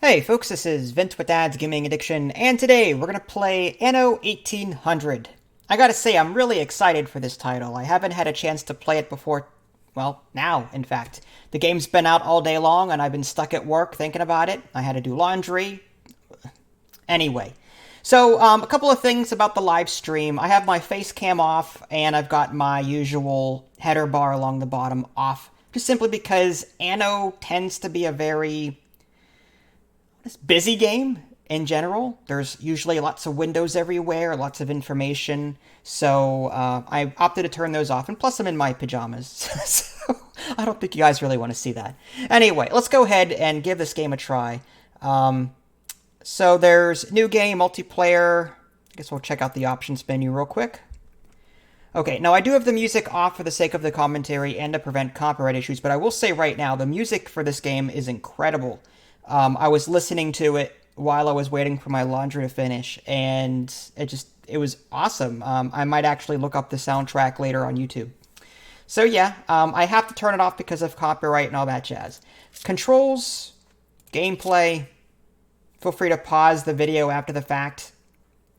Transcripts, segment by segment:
Hey folks, this is Vince with Dad's Gaming Addiction, and today we're gonna play Anno 1800. I gotta say, I'm really excited for this title. I haven't had a chance to play it before, well, now, in fact. The game's been out all day long, and I've been stuck at work thinking about it. I had to do laundry. Anyway, so a couple of things about the live stream. I have my face cam off, and I've got my usual header bar along the bottom off, just simply because Anno tends to be a very busy game in general. There's usually lots of windows everywhere, lots of information. So I opted to turn those off. And plus, I'm in my pajamas. So I don't think you guys really want to see that. Anyway, let's go ahead and give this game a try. So there's new game, multiplayer. I guess we'll check out the options menu real quick. Okay, now I do have the music off for the sake of the commentary and to prevent copyright issues, but I will say right now, the music for this game is incredible. I was listening to it while I was waiting for my laundry to finish, and it was awesome. I might actually look up the soundtrack later on YouTube. So yeah, I have to turn it off because of copyright and all that jazz. Controls, gameplay, feel free to pause the video after the fact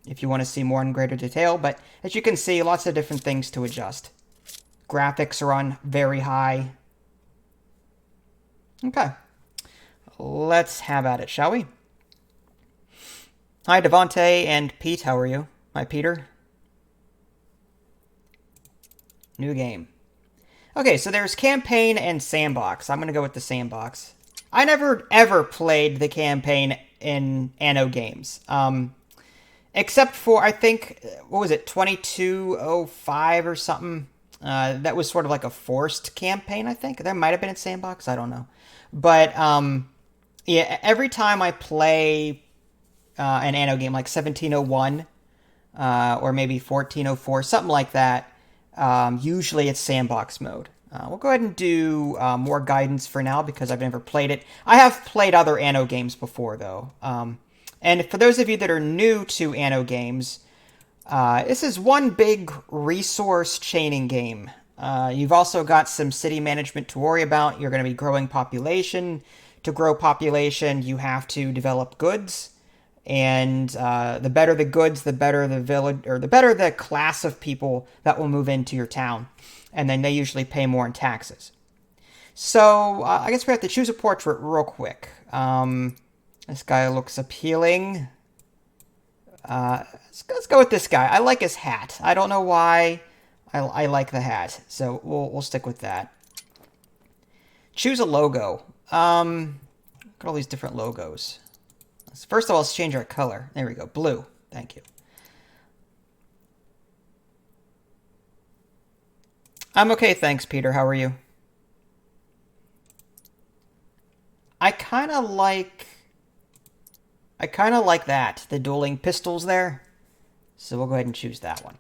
if you want to see more in greater detail, but as you can see, lots of different things to adjust. Graphics are on very high. Okay. Let's have at it, shall we? Hi, Devontae and Pete. How are you? Hi, Peter. New game. Okay, so there's campaign and sandbox. I'm going to go with the sandbox. I never, ever played the campaign in Anno games. Except for, I think, what was it, 2205 or something? That was sort of like a forced campaign, I think. That might have been in sandbox. I don't know. But, yeah, every time I play an Anno game like 1701 or maybe 1404, something like that, usually it's sandbox mode. We'll go ahead and do more guidance for now because I've never played it. I have played other Anno games before, though. And for those of you that are new to Anno games, this is one big resource chaining game. You've also got some city management to worry about. You're going to be growing population. To grow population, you have to develop goods, and the better the goods, the better the village, or the better the class of people that will move into your town, and then they usually pay more in taxes. So I guess we have to choose a portrait real quick. This guy looks appealing. Let's go with this guy. I like his hat. I don't know why. I like the hat, so we'll stick with that. Choose a logo. Look at all these different logos. First of all, let's change our color. There we go. Blue. Thank you. I'm okay, thanks, Peter. How are you? I kind of like that. The dueling pistols there. So we'll go ahead and choose that one.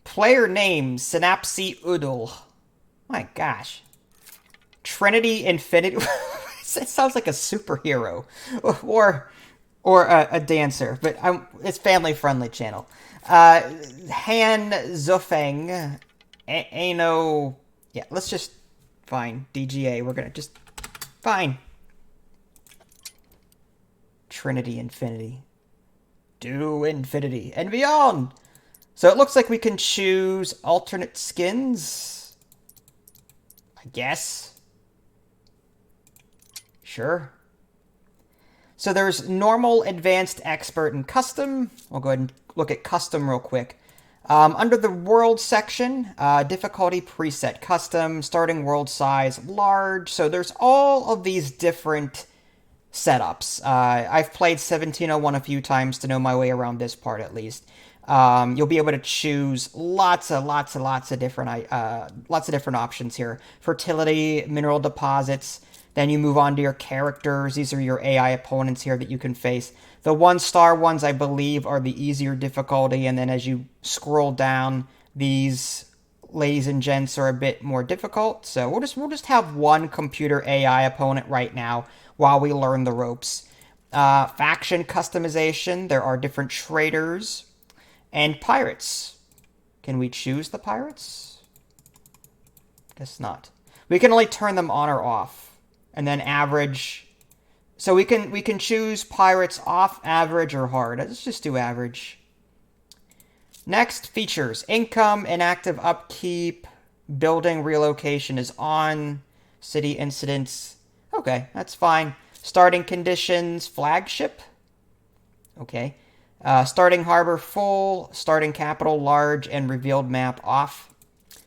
Player name, Synapse Udal. My gosh. Trinity Infinity. It sounds like a superhero or a dancer, but it's family friendly channel. Han Zofeng, Anno. Yeah, let's just fine. DGA. We're gonna just fine. Trinity Infinity. Do infinity and beyond. So it looks like we can choose alternate skins. I guess. Sure. So there's normal, advanced, expert, and custom. We'll go ahead and look at custom real quick. Under the world section, difficulty preset custom, starting world size large. So there's all of these different setups. I've played 1701 a few times to know my way around this part at least. You'll be able to choose lots of different options here. Fertility, mineral deposits. Then you move on to your characters. These are your AI opponents here that you can face. The 1-star ones, I believe, are the easier difficulty. And then as you scroll down, these ladies and gents are a bit more difficult. So we'll just have one computer AI opponent right now while we learn the ropes. Faction customization. There are different traders and pirates. Can we choose the pirates? Guess not. We can only turn them on or off. And then average So we can choose pirates off, average, or hard. Let's just do average. Next, features. Income, inactive upkeep, building relocation is on, city incidents. Okay, that's fine. Starting conditions, flagship. Okay. Starting harbor full, starting capital large, and revealed map off.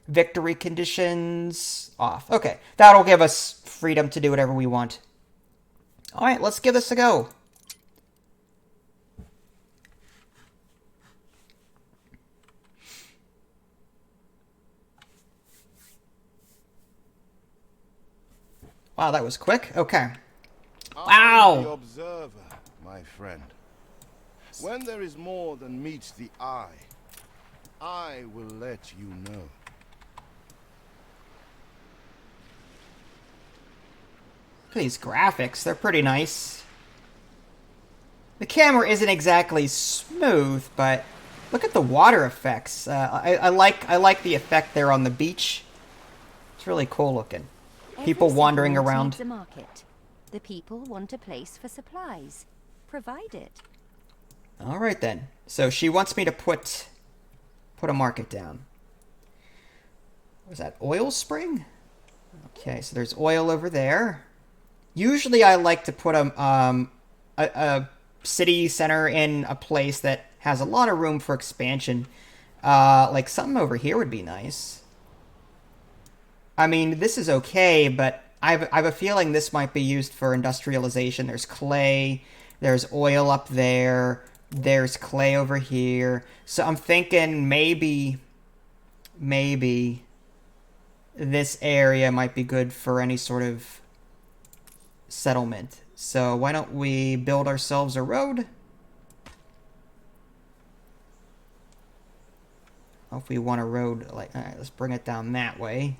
Victory conditions off. Okay, that'll give us freedom to do whatever we want. All right, let's give this a go. Wow, that was quick. Okay. Wow. I'm the observer, my friend. When there is more than meets the eye, I will let you know. Look at these graphics. They're pretty nice. The camera isn't exactly smooth, but look at the water effects. I like the effect there on the beach. It's really cool looking. People wandering around. The market. The people want a place for supplies. Provide it. All right then. So she wants me to put a market down. Was that oil spring? Okay, so there's oil over there. Usually I like to put a city center in a place that has a lot of room for expansion. Like something over here would be nice. I mean, this is okay, but I have a feeling this might be used for industrialization. There's clay, there's oil up there, there's clay over here. So I'm thinking maybe this area might be good for any sort of settlement. So why don't we build ourselves a road? If we want a road, like, all right, let's bring it down that way.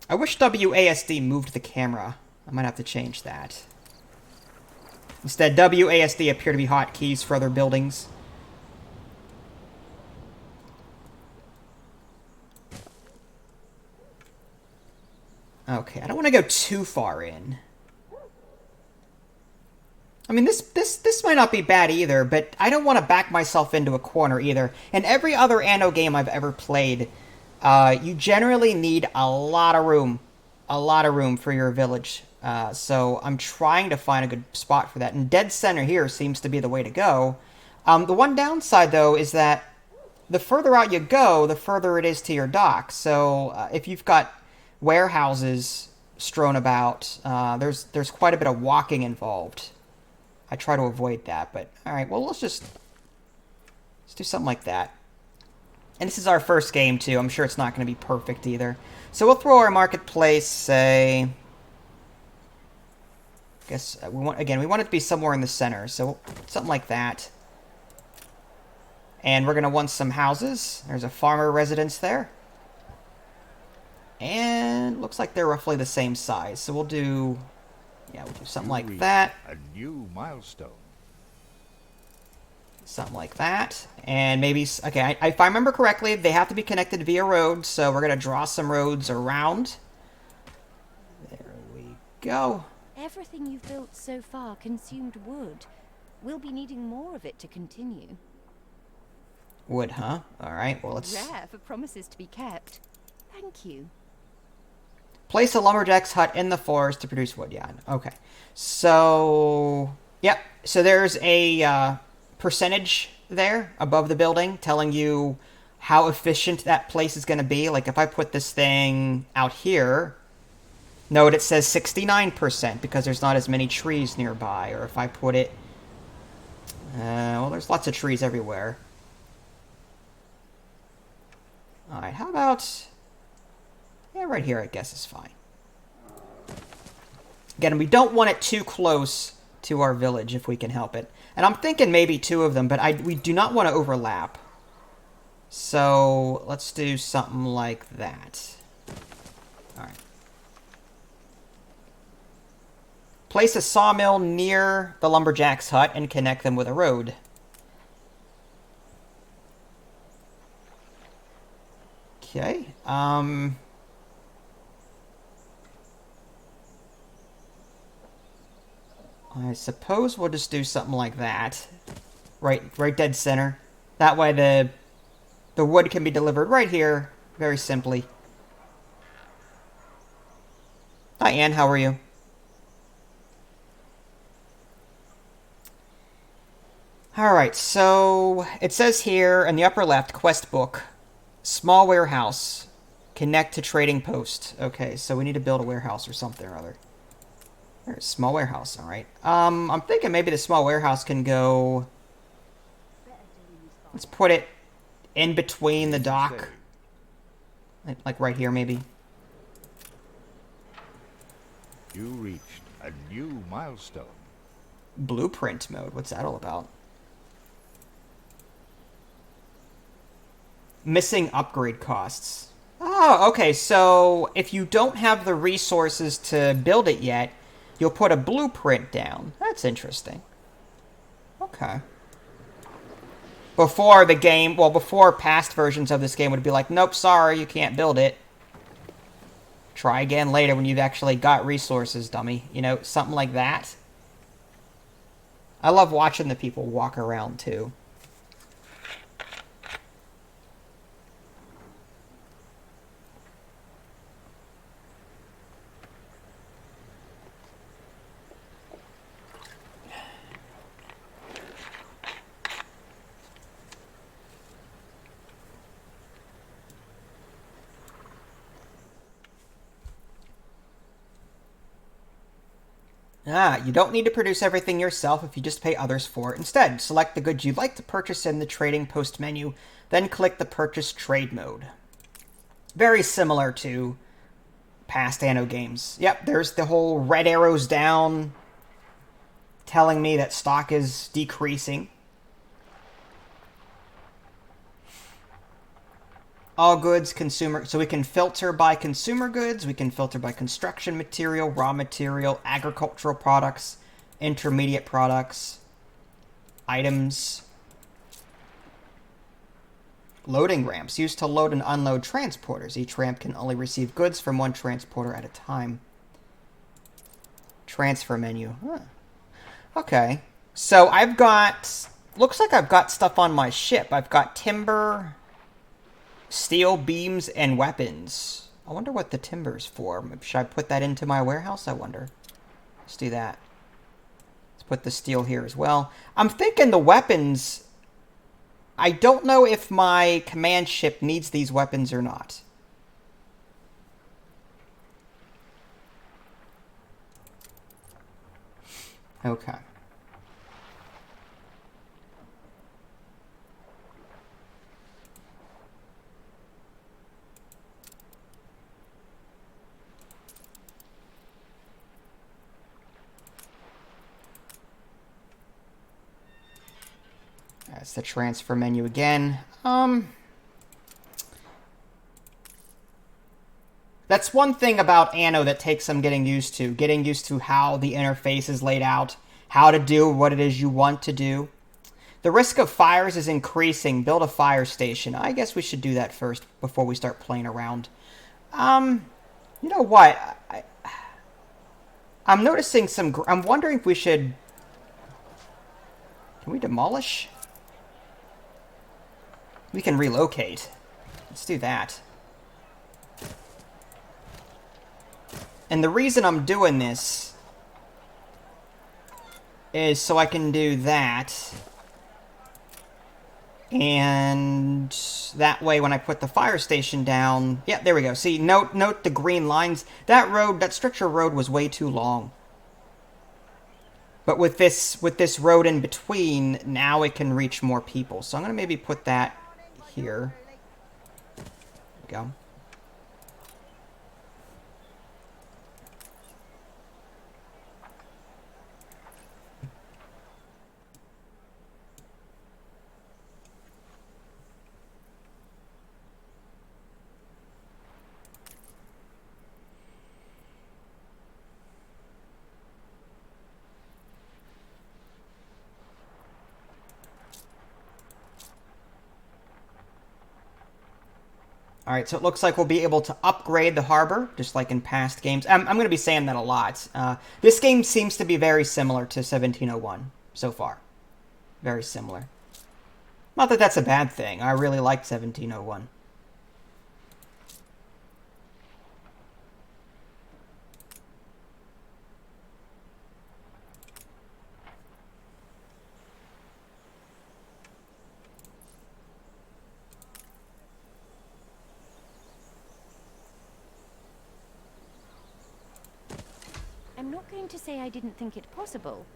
I wish WASD moved the camera. I might have to change that. Instead, WASD appear to be hotkeys for other buildings. Okay, I don't want to go too far in. I mean, this might not be bad either, but I don't want to back myself into a corner either. In every other Anno game I've ever played, you generally need a lot of room for your village. So I'm trying to find a good spot for that. And dead center here seems to be the way to go. The one downside, though, is that the further out you go, the further it is to your dock. So if you've got warehouses strewn about, there's quite a bit of walking involved. I try to avoid that, but all right, well, let's do something like that. And this is our first game, too. I'm sure it's not going to be perfect either. So we'll throw our marketplace, say... I guess, we want it to be somewhere in the center. So something like that. And we're going to want some houses. There's a farmer residence there. And looks like they're roughly the same size. So we'll do... yeah, we'll do something like that. A new milestone. Something like that. And maybe... okay, if I remember correctly, they have to be connected via road. So we're going to draw some roads around. There we go. Everything you've built so far consumed wood. We'll be needing more of it to continue. Wood, huh? All right, well, let's... rare for promises to be kept. Thank you. Place a lumberjack's hut in the forest to produce wood. Yeah, okay. So... yep. So there's a percentage there above the building telling you how efficient that place is going to be. Like, if I put this thing out here... note it says 69% because there's not as many trees nearby. Or if I put it... well, there's lots of trees everywhere. Alright, how about... yeah, right here I guess is fine. Again, we don't want it too close to our village if we can help it. And I'm thinking maybe two of them, but we do not want to overlap. So let's do something like that. Alright. Place a sawmill near the lumberjack's hut and connect them with a road. Okay. I suppose we'll just do something like that. Right dead center. That way the wood can be delivered right here, very simply. Hi, Anne. How are you? Alright, so it says here in the upper left, quest book, small warehouse, connect to trading post. Okay, so we need to build a warehouse or something or other. There's small warehouse, alright. I'm thinking maybe the small warehouse can go... Let's put it in between the dock. Like right here, maybe. You reached a new milestone. Blueprint mode, what's that all about? Missing upgrade costs. Oh, okay, so if you don't have the resources to build it yet, you'll put a blueprint down. That's interesting. Okay. Before the game, well, before past versions of this game would be like, nope, sorry, you can't build it. Try again later when you've actually got resources, dummy. You know, something like that. I love watching the people walk around, too. You don't need to produce everything yourself if you just pay others for it. Instead, select the goods you'd like to purchase in the trading post menu, then click the purchase trade mode. Very similar to past Anno games. Yep, there's the whole red arrows down telling me that stock is decreasing. All goods, consumer... So we can filter by consumer goods, we can filter by construction material, raw material, agricultural products, intermediate products, items. Loading ramps, used to load and unload transporters. Each ramp can only receive goods from one transporter at a time. Transfer menu. Huh. Okay. So I've got... Looks like I've got stuff on my ship. I've got timber... Steel, beams, and weapons. I wonder what the timber's for. Should I put that into my warehouse? I wonder. Let's do that. Let's put the steel here as well. I'm thinking the weapons... I don't know if my command ship needs these weapons or not. Okay. That's the transfer menu again. That's one thing about Anno that takes some getting used to. Getting used to how the interface is laid out, how to do what it is you want to do. The risk of fires is increasing. Build a fire station. I guess we should do that first before we start playing around. You know what? I'm noticing some... I'm wondering if we should... Can we demolish? We can relocate. Let's do that. And the reason I'm doing this is so I can do that. And that way when I put the fire station down... Yeah, there we go. See, note the green lines. That road, that stretch of road was way too long. But with this road in between, now it can reach more people. So I'm going to maybe put that here. There we go. All right, so it looks like we'll be able to upgrade the harbor, just like in past games. I'm going to be saying that a lot. This game seems to be very similar to 1701 so far. Very similar. Not that that's a bad thing. I really liked 1701. I'm not going to say I didn't think it possible.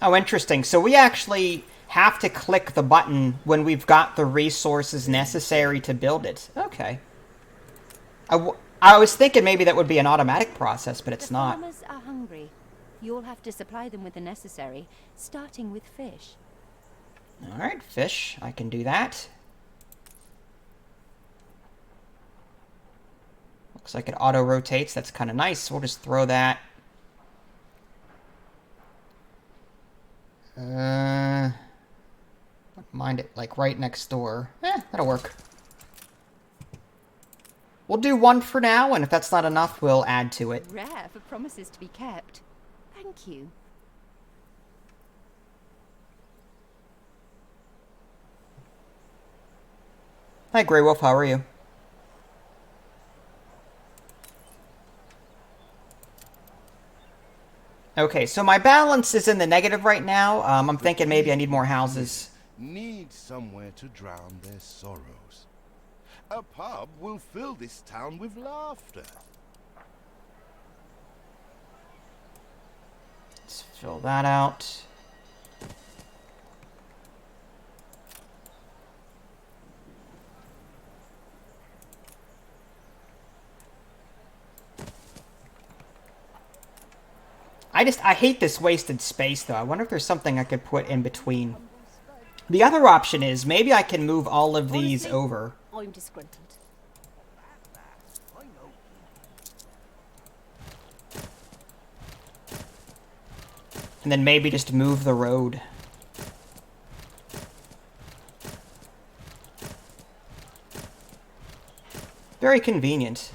Oh, interesting. So we actually have to click the button when we've got the resources necessary to build it. Okay. I was thinking maybe that would be an automatic process, but it's not. The farmers are hungry. You'll have to supply them with the necessary, starting with fish. All right, fish. I can do that. Looks like it auto-rotates. That's kind of nice. We'll just throw that. Wouldn't mind it, like, right next door. That'll work. We'll do one for now, and if that's not enough, we'll add to it. Rare for promises to be kept. Thank you. Hi, Grey Wolf. How are you? Okay, so my balance is in the negative right now. I'm thinking maybe I need more houses. Need somewhere to drown their sorrows. A pub will fill this town with laughter. Let's fill that out. I hate this wasted space, though. I wonder if there's something I could put in between. The other option is maybe I can move all of these over. I'm disgruntled. And then maybe just move the road. Very convenient.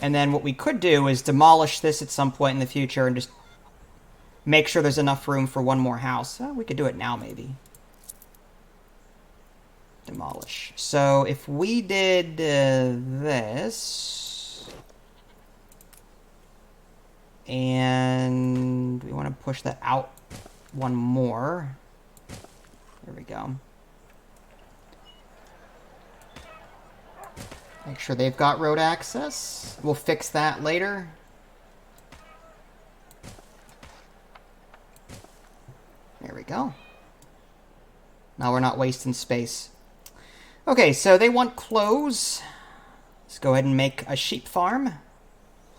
And then what we could do is demolish this at some point in the future and just make sure there's enough room for one more house. We could do it now, maybe. Demolish. So if we did this, and we want to push that out one more. There we go. Make sure they've got road access. We'll fix that later. There we go. Now we're not wasting space. Okay, so they want clothes. Let's go ahead and make a sheep farm.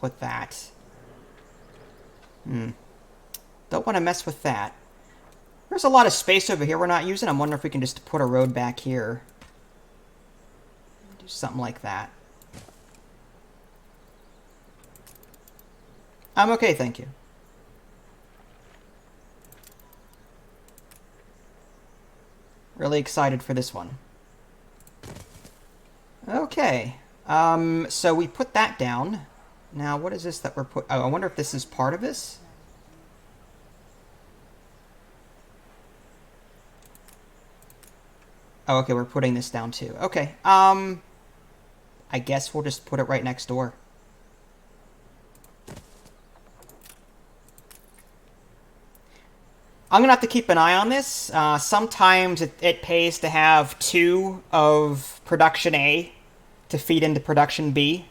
Put that. Don't want to mess with that. There's a lot of space over here we're not using. I'm wondering if we can just put a road back here. Do something like that. I'm okay, thank you. Really excited for this one. Okay. So we put that down. Now, what is this that we're put? Oh, I wonder if this is part of this. Oh, okay, we're putting this down too. Okay. I guess we'll just put it right next door. I'm gonna have to keep an eye on this. Sometimes it pays to have 2 of production A to feed into production B.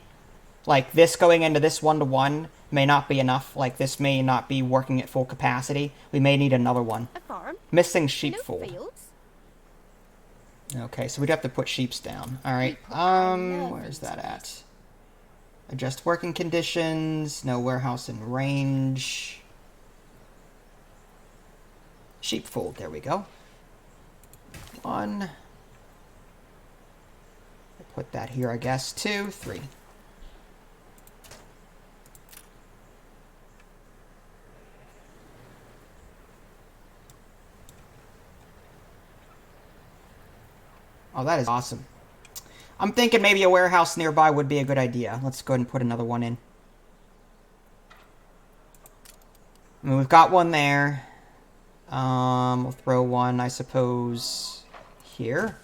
Like, this going into this 1-to-1 may not be enough. Like, this may not be working at full capacity. We may need another one. A farm? Missing No sheepfold. fields? Okay, so we'd have to put sheeps down. Alright, where's that at? Adjust working conditions, no warehouse in range. Sheepfold, there we go. 1. Put that here, I guess. 2, 3. Oh, that is awesome. I'm thinking maybe a warehouse nearby would be a good idea. Let's go ahead and put another one in. I mean, we've got one there. We'll throw one, I suppose, here.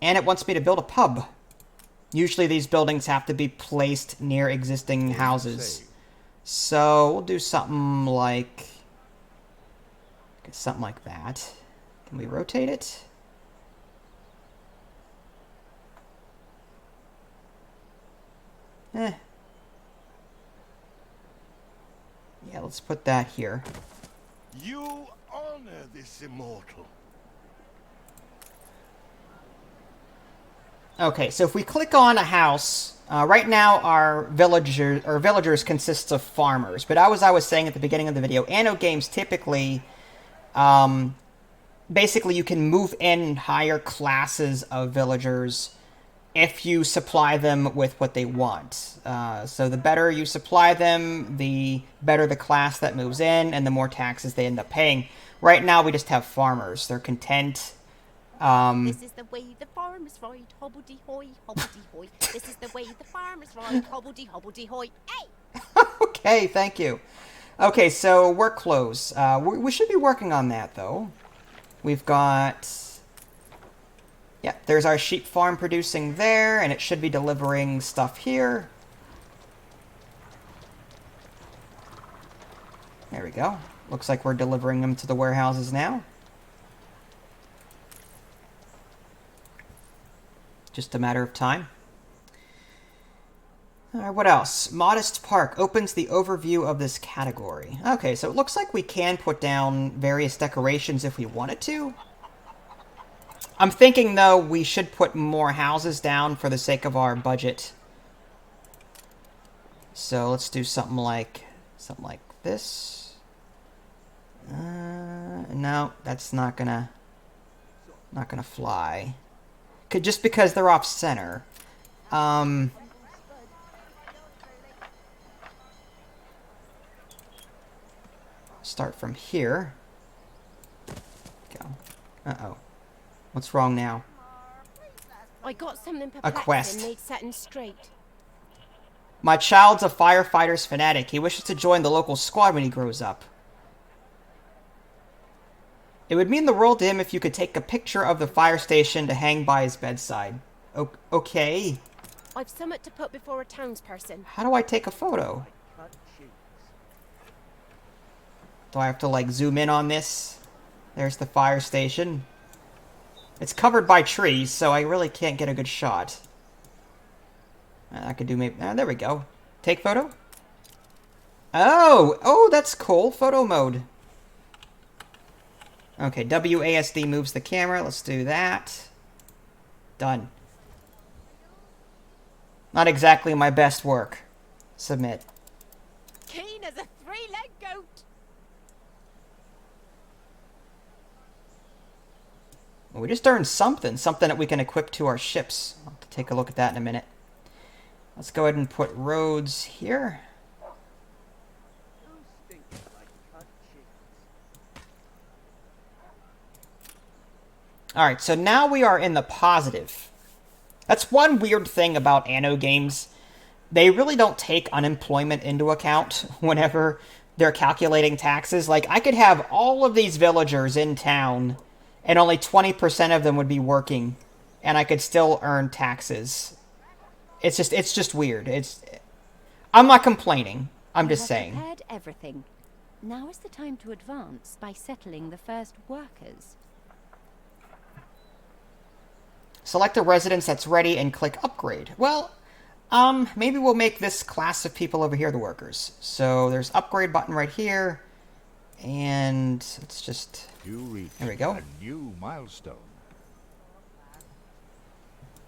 And it wants me to build a pub. Usually these buildings have to be placed near existing houses. So we'll do something like that. Can we rotate it? Yeah, let's put that here. You honor this immortal. Okay, so if we click on a house, right now our villagers consists of farmers. But as I was saying at the beginning of the video, Anno games typically, basically you can move in higher classes of villagers if you supply them with what they want. So the better you supply them, the better the class that moves in, and the more taxes they end up paying. Right now we just have farmers. They're content. This is the way the farmers ride, hobbledy-hoy, hobbledy-hoy. This is the way the farmers ride, hobbledy-hobbledy-hoy. Hey! Okay, thank you. Okay, so work clothes. We should be working on that, though. We've got... Yeah, there's our sheep farm producing there, and it should be delivering stuff here. There we go. Looks like we're delivering them to the warehouses now. Just a matter of time. What else? Modest Park opens the overview of this category. Okay, so it looks like we can put down various decorations if we wanted to. I'm thinking, though, we should put more houses down for the sake of our budget. So let's do something like this. No, that's not gonna fly. Just because they're off center. Start from here. Go. Uh-oh. What's wrong now? I got something A quest. perplexing, need setting straight. My child's a firefighter's fanatic. He wishes to join the local squad when he grows up. It would mean the world to him if you could take a picture of the fire station to hang by his bedside. Okay. I've somewhat to put before a townsperson. How do I take a photo? Do I have to, like, zoom in on this? There's the fire station. It's covered by trees, so I really can't get a good shot. I could do maybe... there we go. Take photo? Oh, that's cool. Photo mode. Okay, WASD moves the camera. Let's do that. Done. Not exactly my best work. Submit. Keen as a three-legged goat. Well, we just earned something that we can equip to our ships. I'll have to take a look at that in a minute. Let's go ahead and put roads here. Alright, so now we are in the positive. That's one weird thing about Anno games. They really don't take unemployment into account whenever they're calculating taxes. Like, I could have all of these villagers in town, and only 20% of them would be working, and I could still earn taxes. It's just weird. I'm not complaining. I'm just saying. Prepared everything. Now is the time to advance by settling the first workers. Select a residence that's ready and click upgrade. Well, maybe we'll make this class of people over here the workers. So there's upgrade button right here. And let's just... there we go. A new milestone.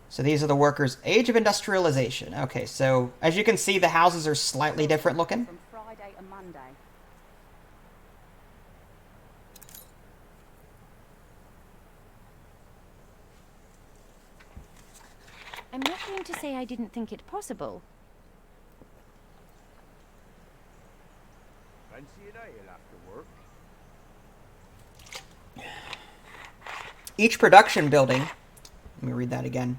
So these are the workers. Age of industrialization. Okay, so as you can see, the houses are slightly different looking. From Friday to Monday. I'm not going to say I didn't think it possible. Fancy an ale after work? Each production building. Let me read that again.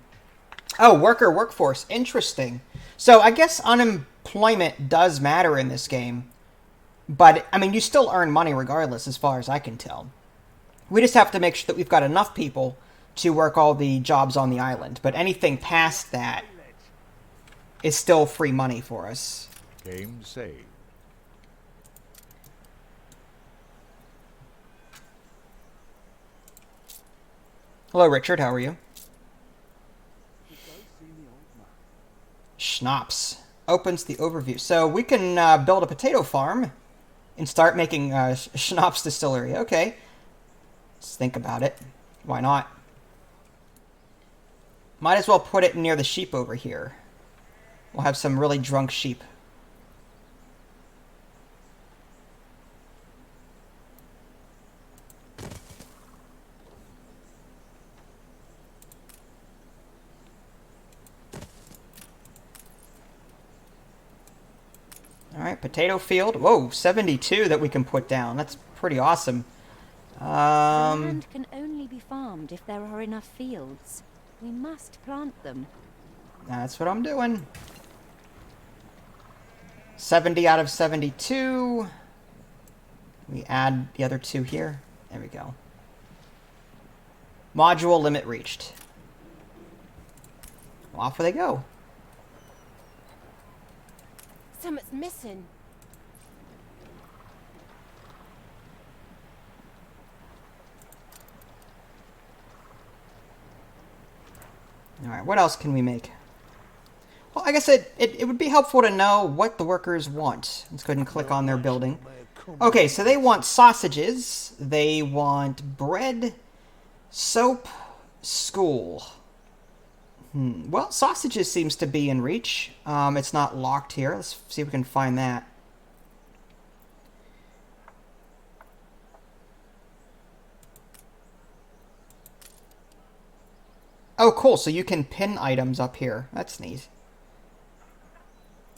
Oh, worker workforce. Interesting. So I guess unemployment does matter in this game. But, I mean, you still earn money regardless, as far as I can tell. We just have to make sure that we've got enough people to work all the jobs on the island. But anything past that is still free money for us. Game saved. Hello, Richard. How are you? Schnapps. Opens the overview. So we can build a potato farm and start making schnapps distillery. Okay. Let's think about it. Why not? Might as well put it near the sheep over here. We'll have some really drunk sheep. Alright, potato field. Whoa, 72 that we can put down. That's pretty awesome. Land can only be farmed if there are enough fields. We must plant them. That's what I'm doing. 70 out of 72. We add the other 2 here. There we go. Module limit reached. Well, off they go. Something's missing. Alright, what else can we make? Well, I guess it would be helpful to know what the workers want. Let's go ahead and click on their building. Okay, so they want sausages, they want bread, soap, school. Well, sausages seems to be in reach. It's not locked here. Let's see if we can find that. Oh, cool. So you can pin items up here. That's neat.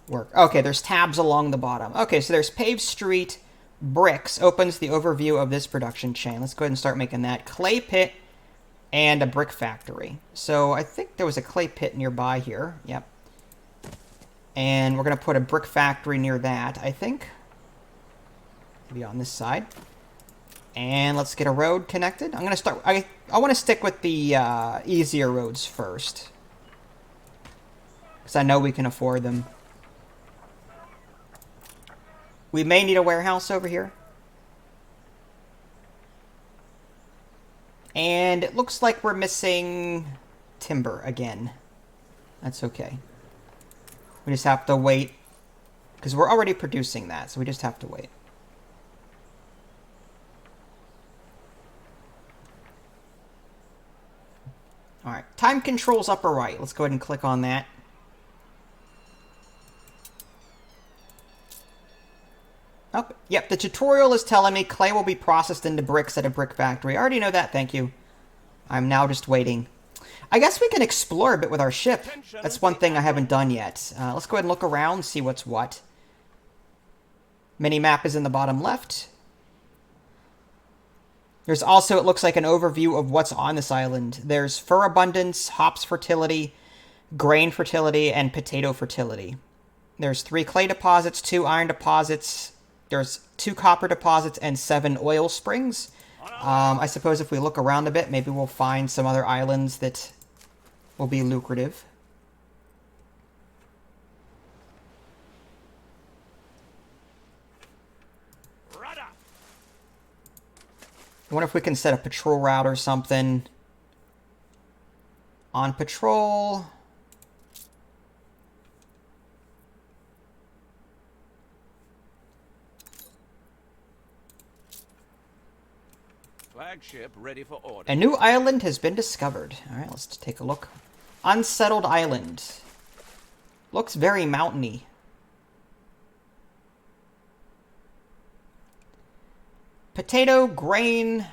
Work. Okay, there's tabs along the bottom. Okay, so there's paved street, bricks. Opens the overview of this production chain. Let's go ahead and start making that. Clay pit and a brick factory. So I think there was a clay pit nearby here. Yep. And we're going to put a brick factory near that, I think. Maybe on this side. And let's get a road connected. I'm going to start... I want to stick with the easier roads first. Because I know we can afford them. We may need a warehouse over here. And it looks like we're missing timber again. That's okay. We just have to wait. Because we're already producing that, so we just have to wait. Alright, time controls upper right. Let's go ahead and click on that. Oh, yep, the tutorial is telling me clay will be processed into bricks at a brick factory. I already know that, thank you. I'm now just waiting. I guess we can explore a bit with our ship. That's one thing I haven't done yet. Let's go ahead and look around, see what's what. Mini-map is in the bottom left. There's also, it looks like, an overview of what's on this island. There's fur abundance, hops fertility, grain fertility, and potato fertility. There's 3 clay deposits, 2 iron deposits, there's 2 copper deposits, and 7 oil springs. I suppose if we look around a bit, maybe we'll find some other islands that will be lucrative. I wonder if we can set a patrol route or something. On patrol. Flagship ready for order. A new island has been discovered. Alright, let's take a look. Unsettled island. Looks very mountainy. Potato, grain,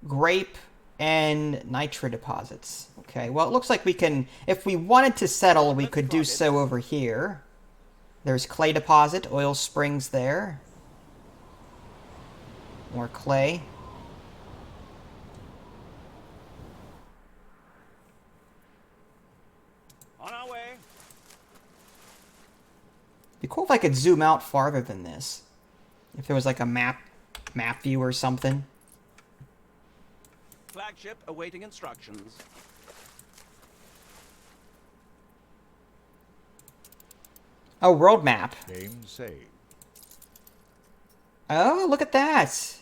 grape, and nitra deposits. Okay, well, it looks like we can, if we wanted to settle, we could do so over here. There's clay deposit, oil springs there. More clay. On our way. Be cool if I could zoom out farther than this. If there was like a map view or something. Flagship awaiting instructions. Oh, world map. Game saved. Oh, look at that.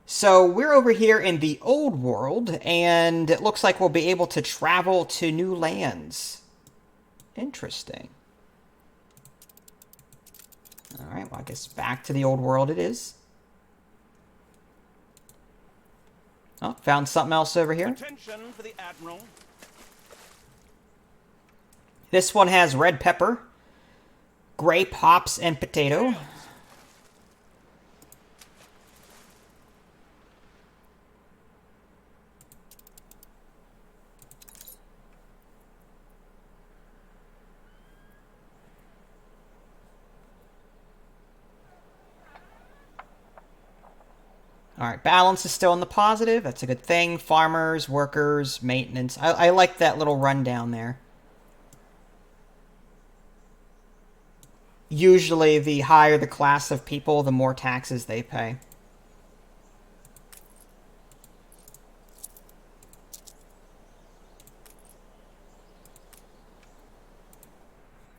So we're over here in the old world, and it looks like we'll be able to travel to new lands. Interesting. Alright, well, I guess back to the old world it is. Oh, found something else over here. Attention for the Admiral. This one has red pepper, grape, hops, and potato. Alright, balance is still in the positive. That's a good thing. Farmers, workers, maintenance. I like that little rundown there. Usually, the higher the class of people, the more taxes they pay.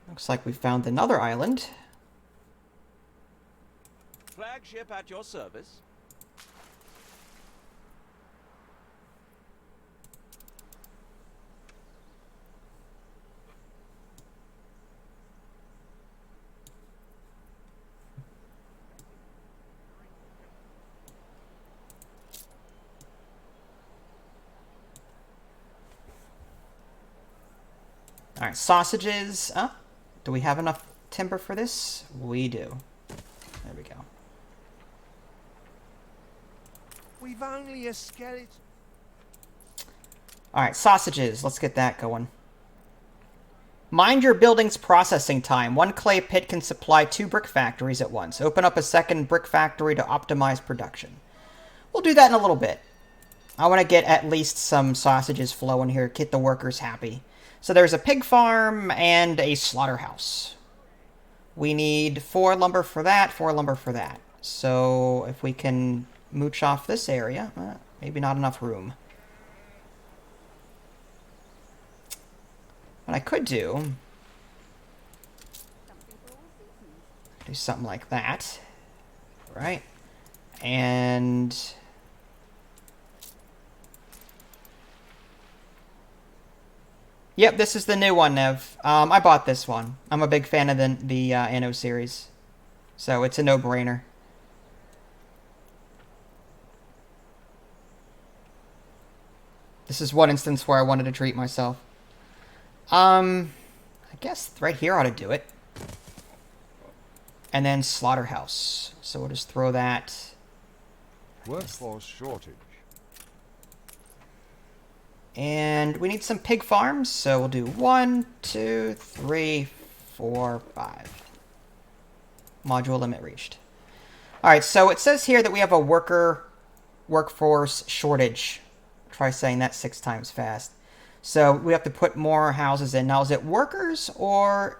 Looks like we found another island. Flagship at your service. Alright, sausages. Oh, do we have enough timber for this? We do. There we go. We've only a skeleton. Alright, sausages. Let's get that going. Mind your building's processing time. One clay pit can supply 2 brick factories at once. Open up a second brick factory to optimize production. We'll do that in a little bit. I want to get at least some sausages flowing here. Get the workers happy. So there's a pig farm and a slaughterhouse. We need 4 lumber for that, 4 lumber for that. So if we can mooch off this area, maybe not enough room. What I could do something like that, right? And yep, this is the new one, Nev. I bought this one. I'm a big fan of the Anno series, so it's a no-brainer. This is one instance where I wanted to treat myself. I guess right here ought to do it. And then slaughterhouse. So we'll just throw that. Workforce shortage. And we need some pig farms, so we'll do 1, 2, 3, 4, 5. Module limit reached. Alright, so it says here that we have a workforce shortage. Try saying that 6 times fast. So we have to put more houses in. Now, is it workers or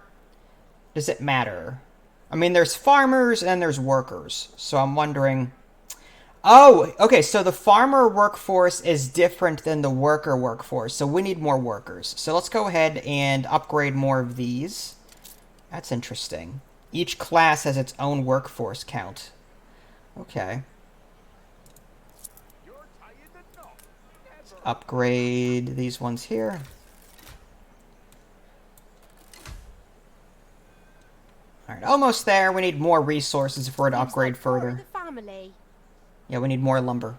does it matter? I mean, there's farmers and there's workers. So I'm wondering... Oh, okay, so the farmer workforce is different than the worker workforce. So we need more workers. So let's go ahead and upgrade more of these. That's interesting. Each class has its own workforce count. Okay. Upgrade these ones here. Alright, almost there. We need more resources if we're to upgrade further. Yeah, we need more lumber.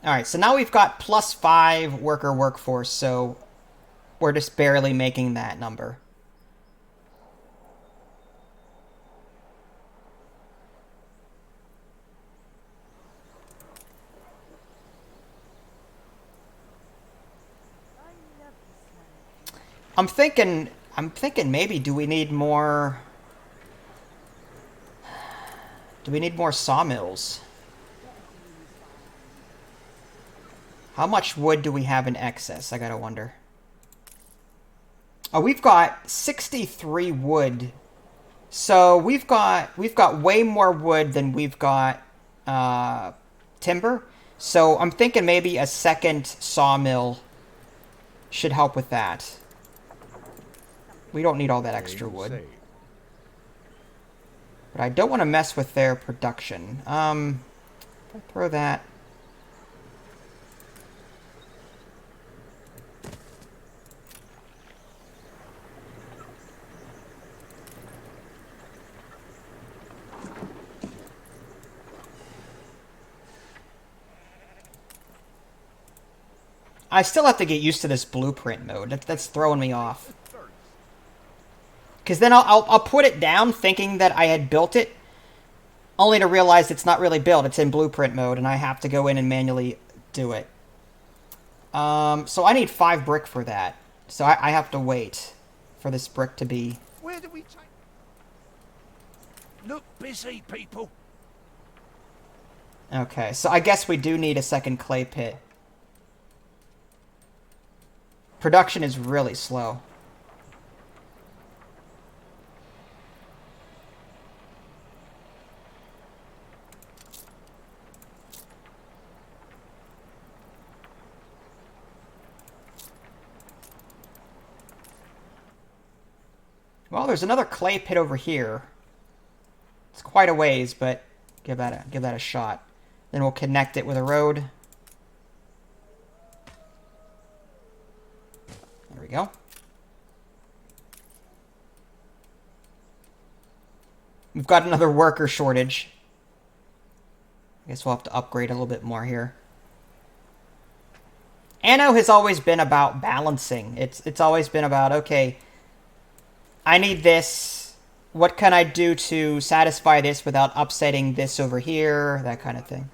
Alright, so now we've got +5 worker workforce, so we're just barely making that number. I'm thinking maybe do we need more sawmills? How much wood do we have in excess? I gotta wonder. Oh, we've got 63 wood. So we've got way more wood than we've got timber. So I'm thinking maybe a second sawmill should help with that. We don't need all that extra wood. But I don't want to mess with their production. Throw that. I still have to get used to this blueprint mode. That's throwing me off. Because then I'll put it down thinking that I had built it, only to realize it's not really built. It's in blueprint mode, and I have to go in and manually do it. So I need 5 brick for that. So I have to wait for this brick to be... Where do we take... Look busy, people. Okay, so I guess we do need a second clay pit. Production is really slow. Well, there's another clay pit over here. It's quite a ways, but give that a shot. Then we'll connect it with a road. There we go. We've got another worker shortage. I guess we'll have to upgrade a little bit more here. Anno has always been about balancing. It's always been about, okay, I need this. What can I do to satisfy this without upsetting this over here? That kind of thing.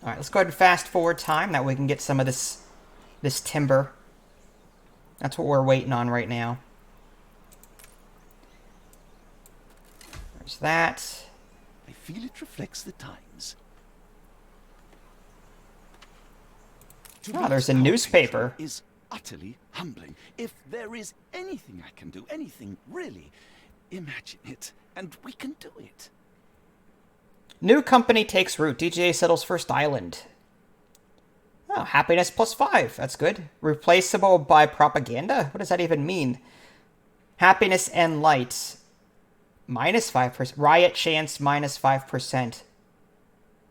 Alright, let's go ahead and fast forward time. That way we can get some of this timber. That's what we're waiting on right now. There's that. I feel it reflects the times. Oh, there's a newspaper. Is utterly humbling. If there is anything I can do, anything really, imagine it, and we can do it. New company takes root. DGA settles first island. Oh, happiness +5. That's good. Replaceable by propaganda? What does that even mean? Happiness and light. -5%. Riot chance -5%.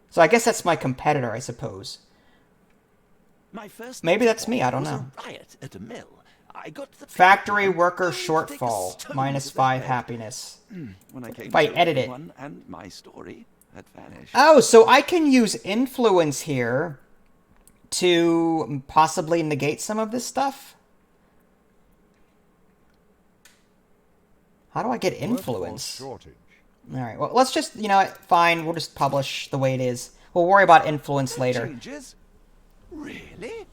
So I guess that's my competitor, I suppose. My first Maybe that's me, I don't was a know. riot at a mill. I got the Factory feeling worker I wanted to take a shortfall. stone to -5 their head. happiness. When I came If I to edit it. everyone and my story had vanished. Oh, so I can use influence here to possibly negate some of this stuff? How do I get influence? Shortage. Alright, well, let's just, you know what, fine, we'll just publish the way it is. We'll worry about influence later. Changes? Really?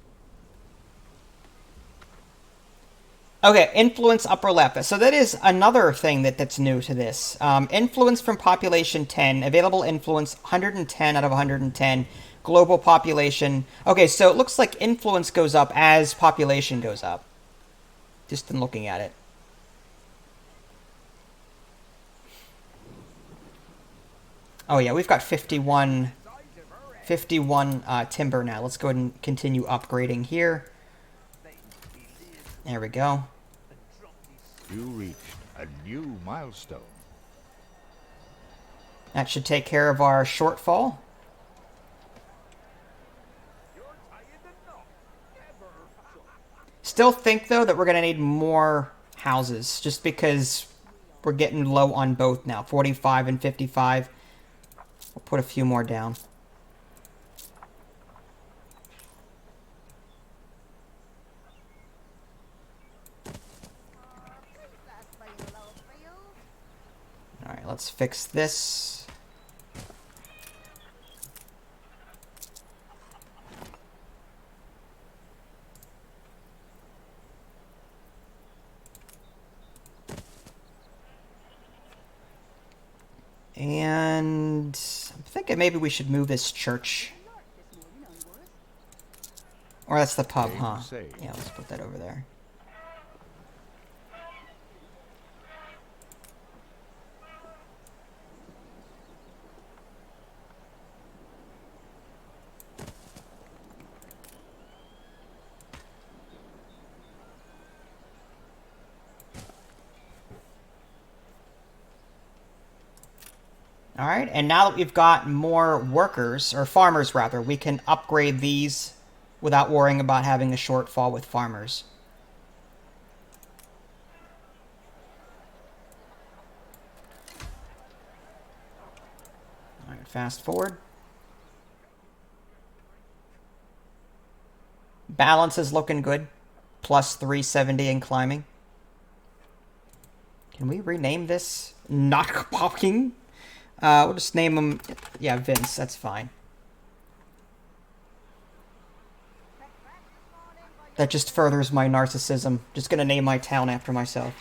Okay, influence upper left. So that is another thing that's new to this. Influence from population 10. Available influence 110 out of 110. Global population. Okay, so it looks like influence goes up as population goes up. Just in looking at it. Oh yeah, we've got 51 timber now. Let's go ahead and continue upgrading here. There we go. You reached a new milestone. That should take care of our shortfall. Still think, though, that we're going to need more houses, just because we're getting low on both now. 45 and 55. We'll put a few more down. let's fix this. And I'm thinking maybe we should move this church. Or that's the pub, huh? Yeah, let's put that over there. Alright, and now that we've got more workers, or farmers rather, we can upgrade these without worrying about having a shortfall with farmers. Alright, fast forward. Balance is looking good. Plus 370 in climbing. Can we rename this? Not Popping? We'll just name him, yeah, Vince, that's fine. That just furthers my narcissism. Just gonna name my town after myself.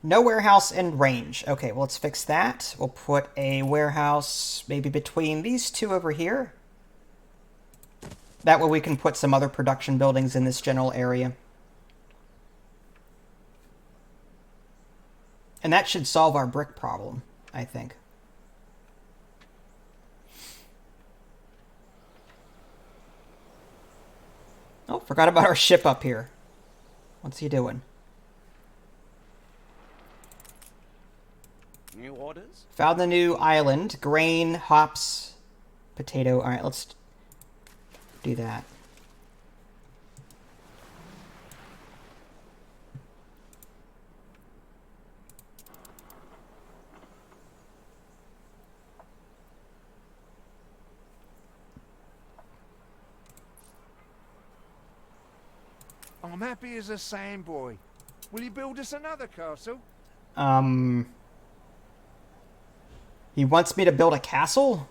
No warehouse in range. Okay, well, let's fix that. We'll put a warehouse maybe between these two over here. That way we can put some other production buildings in this general area. And that should solve our brick problem, I think. Oh, forgot about our ship up here. What's he doing? New orders? Found the new island. Grain, hops, potato. Alright, let's do that. I'm happy as a sandboy. Will you build us another castle? He wants me to build a castle?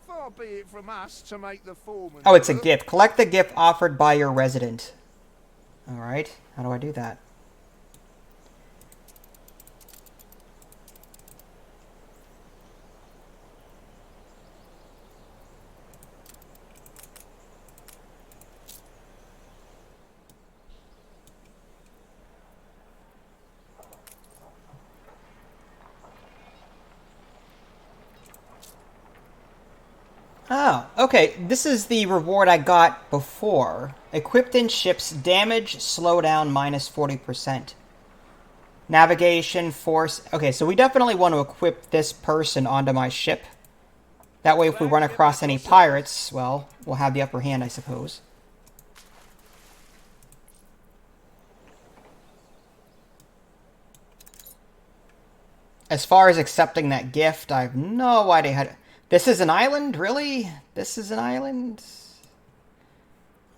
Far be it from us to make the foreman. Oh, it's a gift. Collect the gift offered by your resident. Alright, how do I do that? Oh, okay. This is the reward I got before. Equipped in ships, damage, slowdown, minus 40%. Navigation, force. Okay, so we definitely want to equip this person onto my ship. That way if we run across any pirates, well, we'll have the upper hand, I suppose. As far as accepting that gift, I have no idea how to... This is an island? Really? This is an island?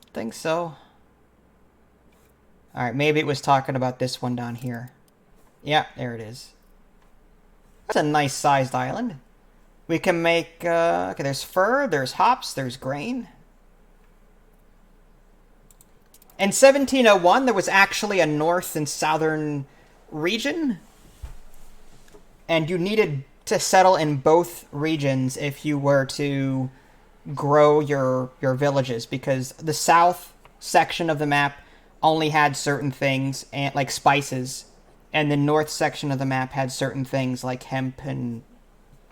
I think so. Alright, maybe it was talking about this one down here. Yeah, there it is. That's a nice sized island. We can make, okay, there's fur, there's hops, there's grain. In 1701, there was actually a north and southern region. And you needed to settle in both regions if you were to grow your villages, because the south section of the map only had certain things, and like spices, and the north section of the map had certain things like hemp and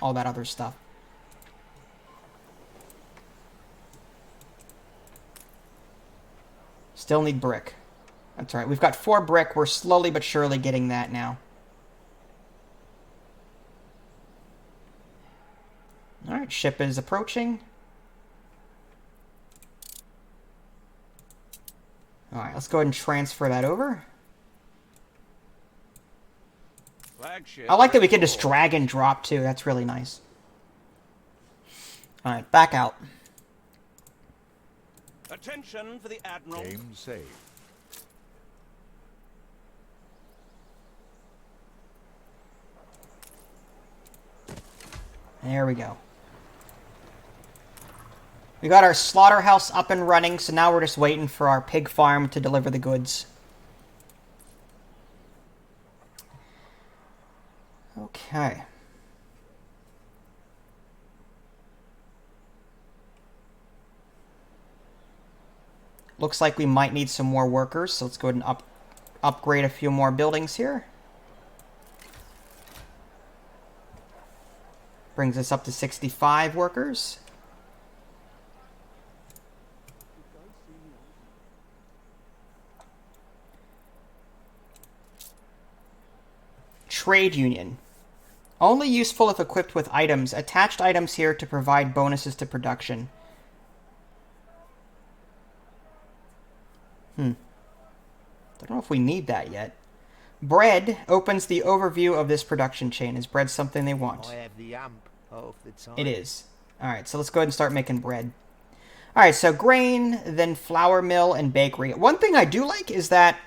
all that other stuff. Still need brick. That's right. We've got 4 brick. We're slowly but surely getting that now. Alright, ship is approaching. Alright, let's go ahead and transfer that over. Flagship. I like that we can ready just for drag and drop too. That's really nice. Alright, back out. Attention for the Admiral. Game saved. There we go. We got our slaughterhouse up and running, so now we're just waiting for our pig farm to deliver the goods. Okay. Looks like we might need some more workers, so let's go ahead and upgrade a few more buildings here. Brings us up to 65 workers. Trade Union. Only useful if equipped with items. Attached items here to provide bonuses to production. Don't know if we need that yet. Bread opens the overview of this production chain. Is bread something they want? I have the amp of the time. It is. Alright, so let's go ahead and start making bread. Alright, so grain, then flour mill, and bakery. One thing I do like is that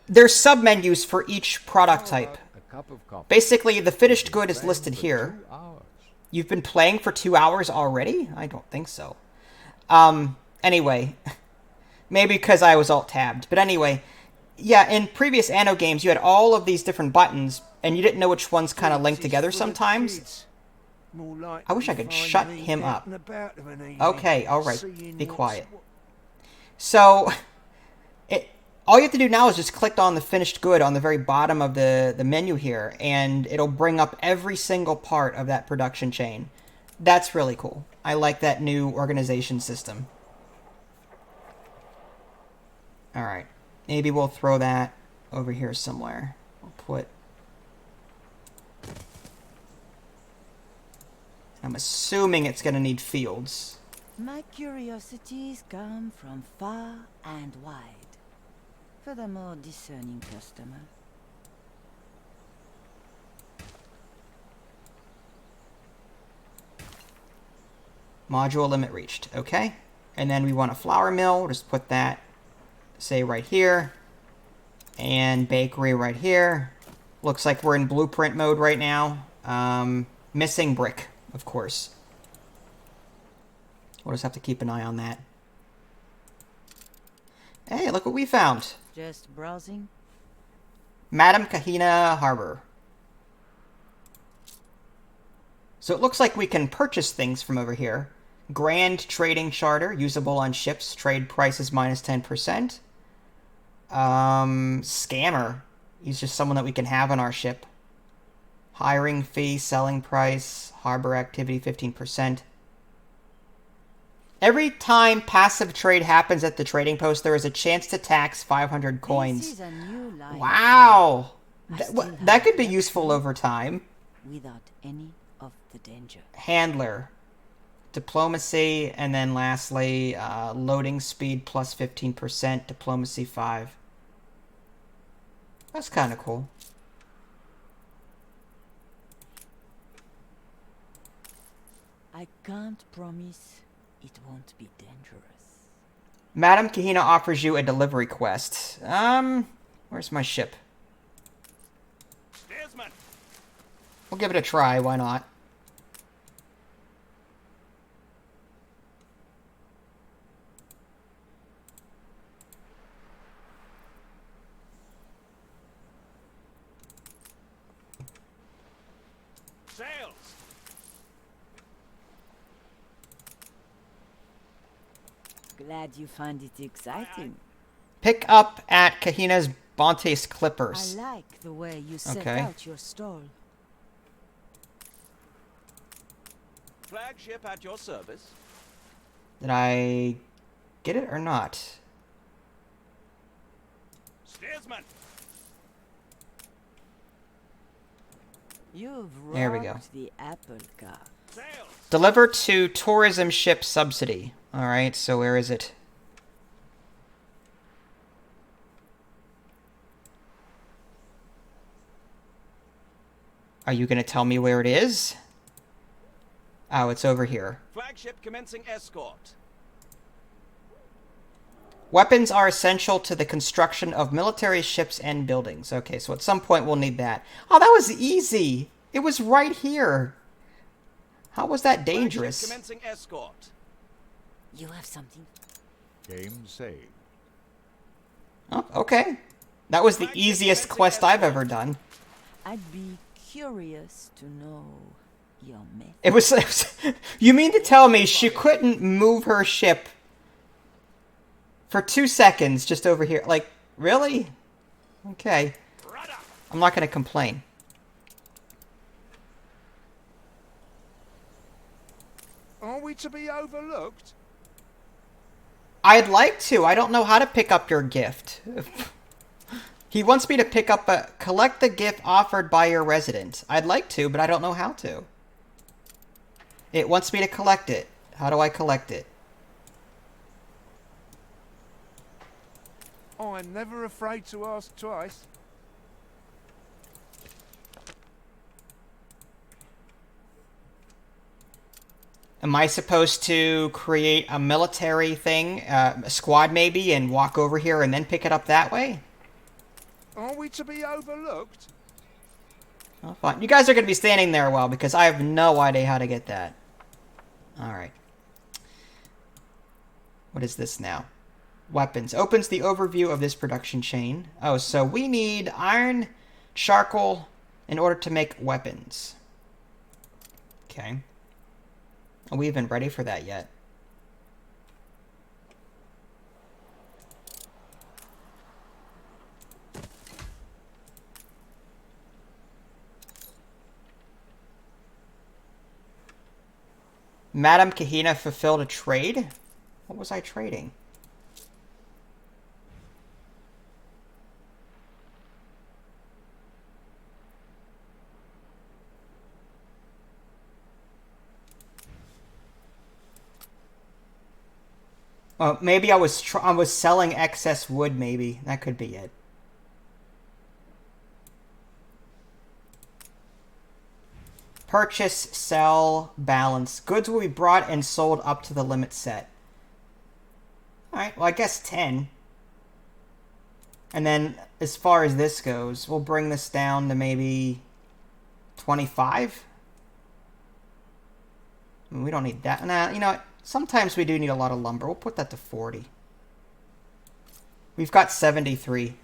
there's sub-menus for each product type. A cup of coffee. Basically, the finished good is listed For here. 2 hours. You've been playing for 2 hours already? I don't think so. Anyway. Maybe because I was alt-tabbed. But anyway, yeah, in previous Anno games, you had all of these different buttons, and you didn't know which ones kind of linked together sometimes. I wish I could shut him up. Okay, alright, be quiet. So, all you have to do now is just click on the finished good on the very bottom of the menu here, and it'll bring up every single part of that production chain. That's really cool. I like that new organization system. Alright, maybe we'll throw that over here somewhere. We'll put... I'm assuming it's going to need fields. My curiosities come from far and wide. For the more discerning customer. Module limit reached. Okay. And then we want a flour mill. We'll just put that, say, right here. And bakery right here. Looks like we're in blueprint mode right now. Missing brick, of course. We'll just have to keep an eye on that. Hey, look what we found. Just browsing? Madam Kahina Harbor. So it looks like we can purchase things from over here. Grand Trading Charter, usable on ships. Trade prices minus 10%. Scammer. He's just someone that we can have on our ship. Hiring fee, selling price, harbor activity 15%. Every time passive trade happens at the trading post, there is a chance to tax 500 coins. This is a new line. Wow! I That, still that have could be that useful over time. Without any of the danger. Handler. Diplomacy, and then lastly, loading speed plus 15%, diplomacy 5. That's kind of cool. I can't promise it won't be dangerous. Madam Kahina offers you a delivery quest. Where's my ship? Steersman. We'll give it a try, why not? Sails. Glad you find it exciting. Pick up at Kahina's Bontes I Clippers. like the way you set Okay. out your stall. Flagship at your service. Did I get it or not? Steersman. You've There we go. rocked the apple cart. Sail! Deliver to tourism ship subsidy. Alright, so where is it? Are you going to tell me where it is? Oh, it's over here. Flagship commencing escort. Weapons are essential to the construction of military ships and buildings. Okay, so at some point we'll need that. Oh, that was easy. It was right here. How was that dangerous? Flagship commencing escort. You have something? Game saved. Oh, okay. That was the Flagship easiest commencing quest I've escort. ever done. I'd be curious to know your method. It was... You mean to tell me she couldn't move her ship for 2 seconds just over here? Like, really? Okay. Rudder! I'm not going to complain. Are we to be overlooked? I'd like to. I don't know how to pick up your gift. He wants me to collect the gift offered by your resident. I'd like to, but I don't know how to. It wants me to collect it. How do I collect it? I'm never afraid to ask twice. Am I supposed to create a military thing, a squad maybe, and walk over here and then pick it up that way? Are we to be overlooked? Oh, fine. You guys are going to be standing there a while because I have no idea how to get that. Alright. What is this now? Weapons. Opens the overview of this production chain. Oh, so we need iron, charcoal, in order to make weapons. Okay. Are we even ready for that yet? Madam Kahina fulfilled a trade? What was I trading? Maybe I was selling excess wood, maybe. That could be it. Purchase, sell, balance. Goods will be brought and sold up to the limit set. Alright, well I guess 10. And then, as far as this goes, we'll bring this down to maybe 25? I mean, we don't need that. Nah, you know what? Sometimes we do need a lot of lumber. We'll put that to 40. We've got 73.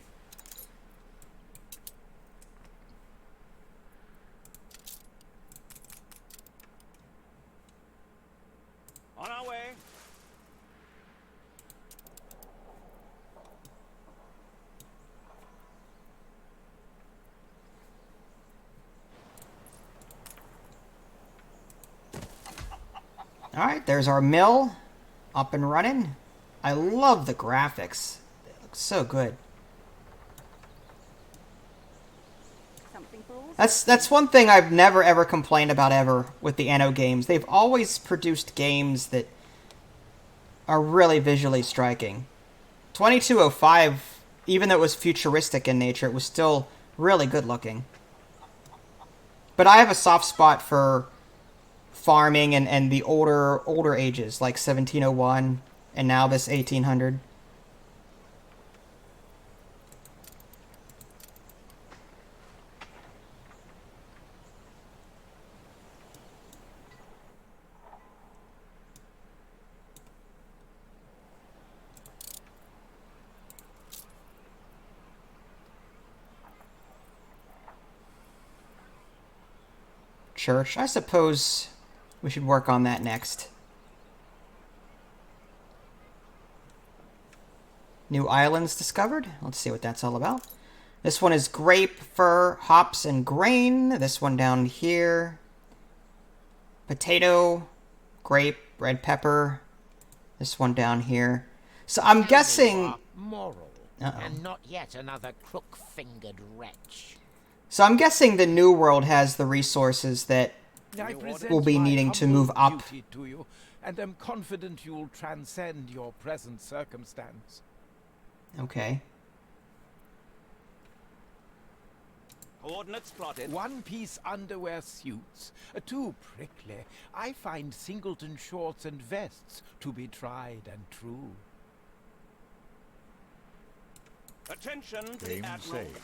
On our way. Alright, there's our mill. Up and running. I love the graphics. They look so good. Something for all. That's one thing I've never ever complained about ever with the Anno games. They've always produced games that are really visually striking. 2205, even though it was futuristic in nature, it was still really good looking. But I have a soft spot for farming and the older ages, like 1701 and now this 1800. Church. I suppose we should work on that next. New islands discovered. Let's see what that's all about. This one is grape, fir, hops, and grain. This one down here. Potato, grape, red pepper. This one down here. So I'm guessing... Moral, Uh-oh. and not yet another crook-fingered wretch. So I'm guessing the new world has the resources that I present we'll be my needing to humble move up. duty to you, and am confident you'll transcend your present circumstance. Okay. Coordinates plotted. One-piece underwear suits, too prickly. I find singleton shorts and vests to be tried and true. Attention to the Game Admiral. saved.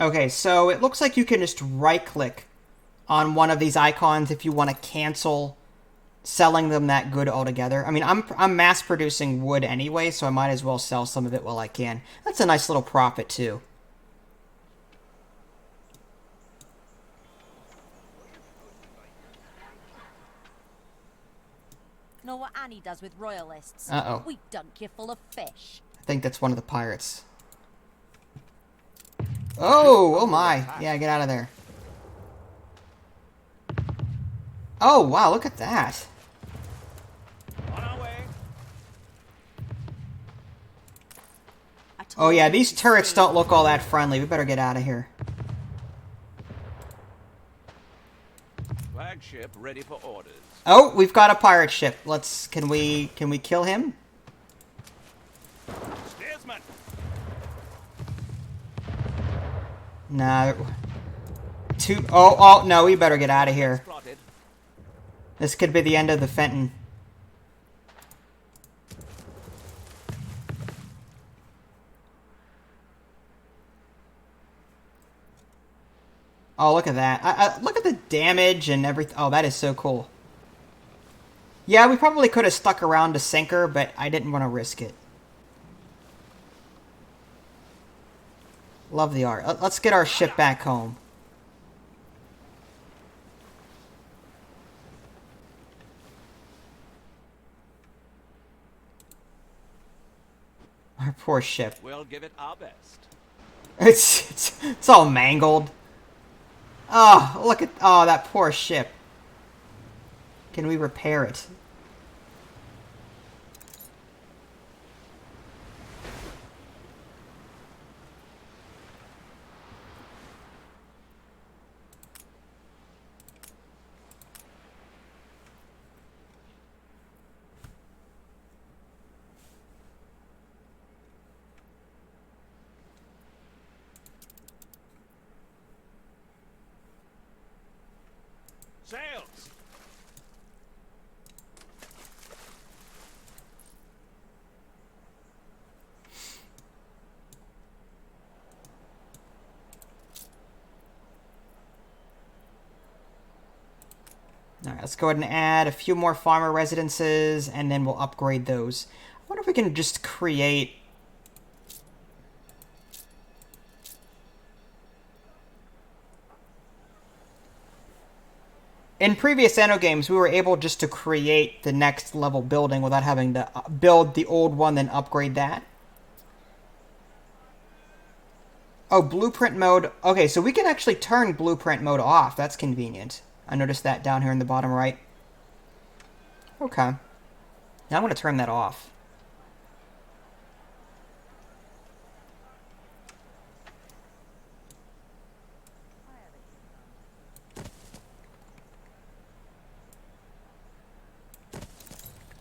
Okay, so it looks like you can just right-click on one of these icons if you want to cancel selling them that good altogether. I mean, I'm mass-producing wood anyway, so I might as well sell some of it while I can. That's a nice little profit, too. Know what Annie does with royalists? Uh-oh. We dunk you full of fish. I think that's one of the pirates. Oh my. Yeah, get out of there. Oh, wow, look at that. On our way. Oh yeah, these turrets don't look all that friendly. We better get out of here. Flagship ready for orders. Oh, we've got a pirate ship. Can we kill him? Steersman. Nah. Oh, no, we better get out of here. Plotted. This could be the end of the Fenton. Oh, look at that. Look at the damage and everything. Oh, that is so cool. Yeah, we probably could have stuck around to sink her, but I didn't want to risk it. Love the art. Let's get our ship back home. Our poor ship. We'll give it our best. It's all mangled. Oh, look at that poor ship. Can we repair it? Sails. Alright, let's go ahead and add a few more farmer residences, and then we'll upgrade those. I wonder if we can just create... In previous Anno games, we were able just to create the next level building without having to build the old one, then upgrade that. Oh, blueprint mode. Okay, so we can actually turn blueprint mode off. That's convenient. I noticed that down here in the bottom right. Okay. Now I'm going to turn that off.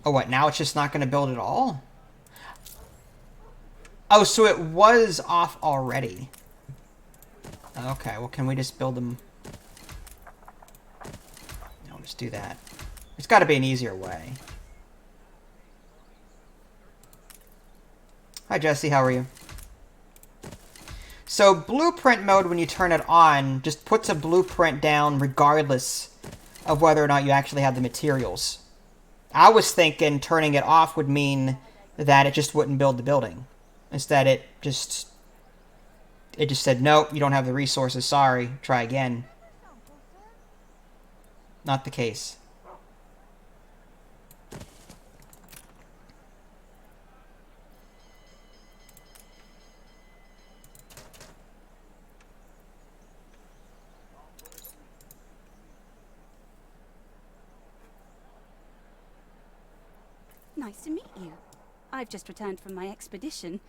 Oh, what? Now it's just not going to build at all? Oh, so it was off already. Okay, well, can we just build them? No, just do that. There's got to be an easier way. Hi, Jesse. How are you? So, blueprint mode, when you turn it on, just puts a blueprint down regardless of whether or not you actually have the materials. I was thinking turning it off would mean that it just wouldn't build the building. Instead, it just said, nope, you don't have the resources, sorry, try again. not the case. Nice to meet you. I've just returned from my expedition.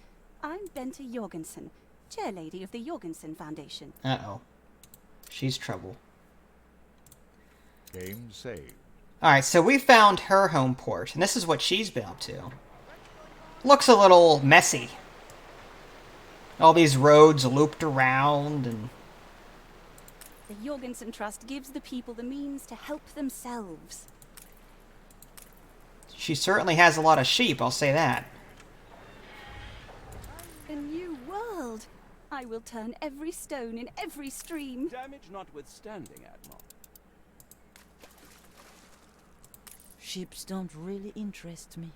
I'm Bente Jorgensen, chairlady of the Jorgensen Foundation. Uh-oh. She's trouble. Game saved. Alright, so we found her home port, and this is what she's been up to. Looks a little messy. All these roads looped around, and... The Jorgensen Trust gives the people the means to help themselves. She certainly has a lot of sheep, I'll say that. A new world. I will turn every stone in every stream. Damage notwithstanding, Admiral. Ships don't really interest me.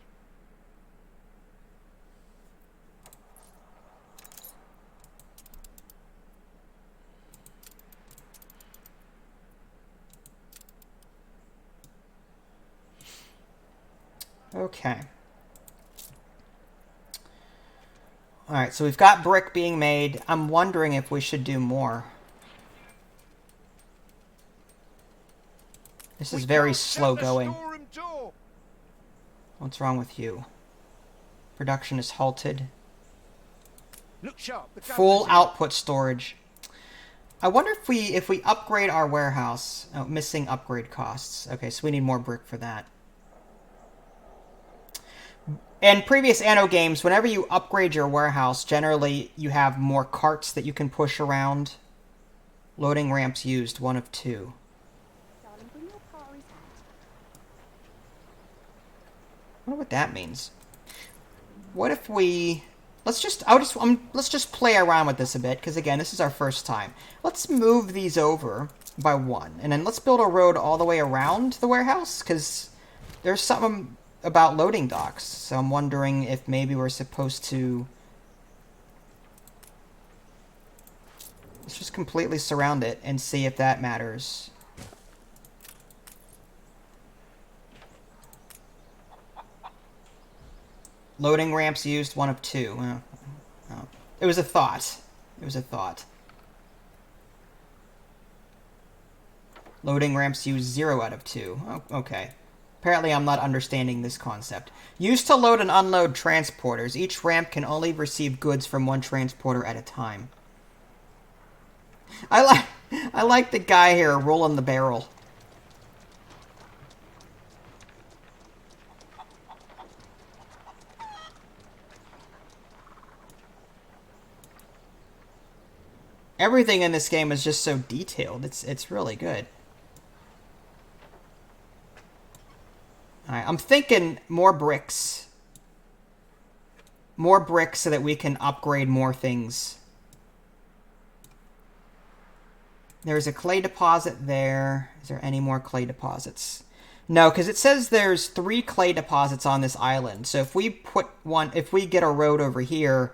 Okay. Alright, so we've got brick being made. I'm wondering if we should do more. This is very slow going. What's wrong with you? Production is halted. Look sharp. The Full government- output storage. I wonder if we upgrade our warehouse. Oh, missing upgrade costs. Okay, so we need more brick for that. In previous Anno games, whenever you upgrade your warehouse, generally you have more carts that you can push around. Loading ramps used, 1 of 2. Darling, bring your party's hat. I wonder what that means. What if we... let's just play around with this a bit, because again, this is our first time. Let's move these over by 1, and then let's build a road all the way around the warehouse, because there's something about loading docks, so I'm wondering if maybe we're supposed to... let's just completely surround it and see if that matters. Loading ramps used, 1 of 2. Oh. It was a thought. It was a thought. Loading ramps used, 0 out of 2. Oh, okay. Apparently I'm not understanding this concept. Used to load and unload transporters. Each ramp can only receive goods from 1 transporter at a time. I like the guy here rolling the barrel. Everything in this game is just so detailed. It's really good. Alright, I'm thinking more bricks. More bricks so that we can upgrade more things. There's a clay deposit there. Is there any more clay deposits? No, because it says there's 3 clay deposits on this island. So if we put one, if we get a road over here...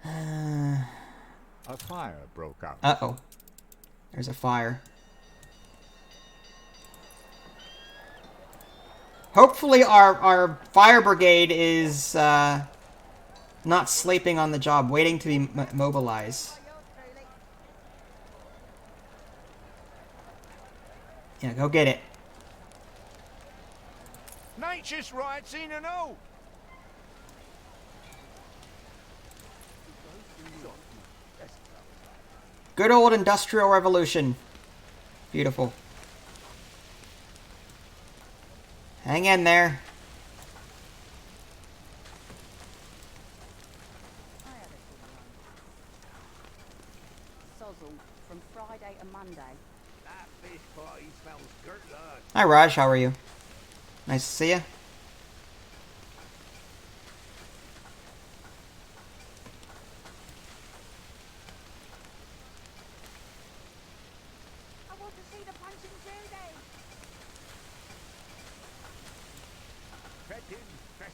A fire broke out. Uh-oh. There's a fire. Hopefully our fire brigade is not sleeping on the job, waiting to be mobilized. Yeah, go get it. Nature's right, seen and all. Good old Industrial Revolution. Beautiful. Hang in there. Sozzle from Friday to Monday. That fish party smells good. Hi Raj, how are you? Nice to see you. I want to see the Punch and Judy.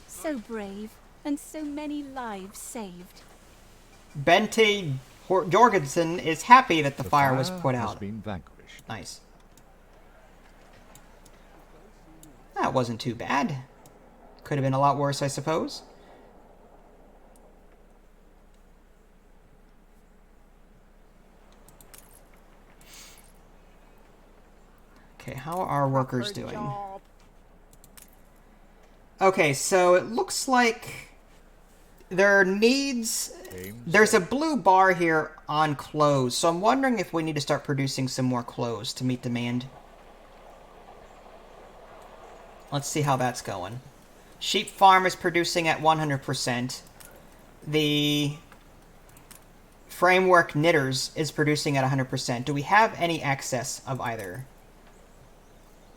So brave, and so many lives saved. Bente Jorgensen is happy that the fire was put has out. been vanquished. Nice. That wasn't too bad. Could have been a lot worse, I suppose. Okay, how are our workers doing? Job. Okay, so it looks like there needs... There's a blue bar here on clothes, so I'm wondering if we need to start producing some more clothes to meet demand. Let's see how that's going. Sheep farm is producing at 100%. The framework knitters is producing at 100%. Do we have any excess of either?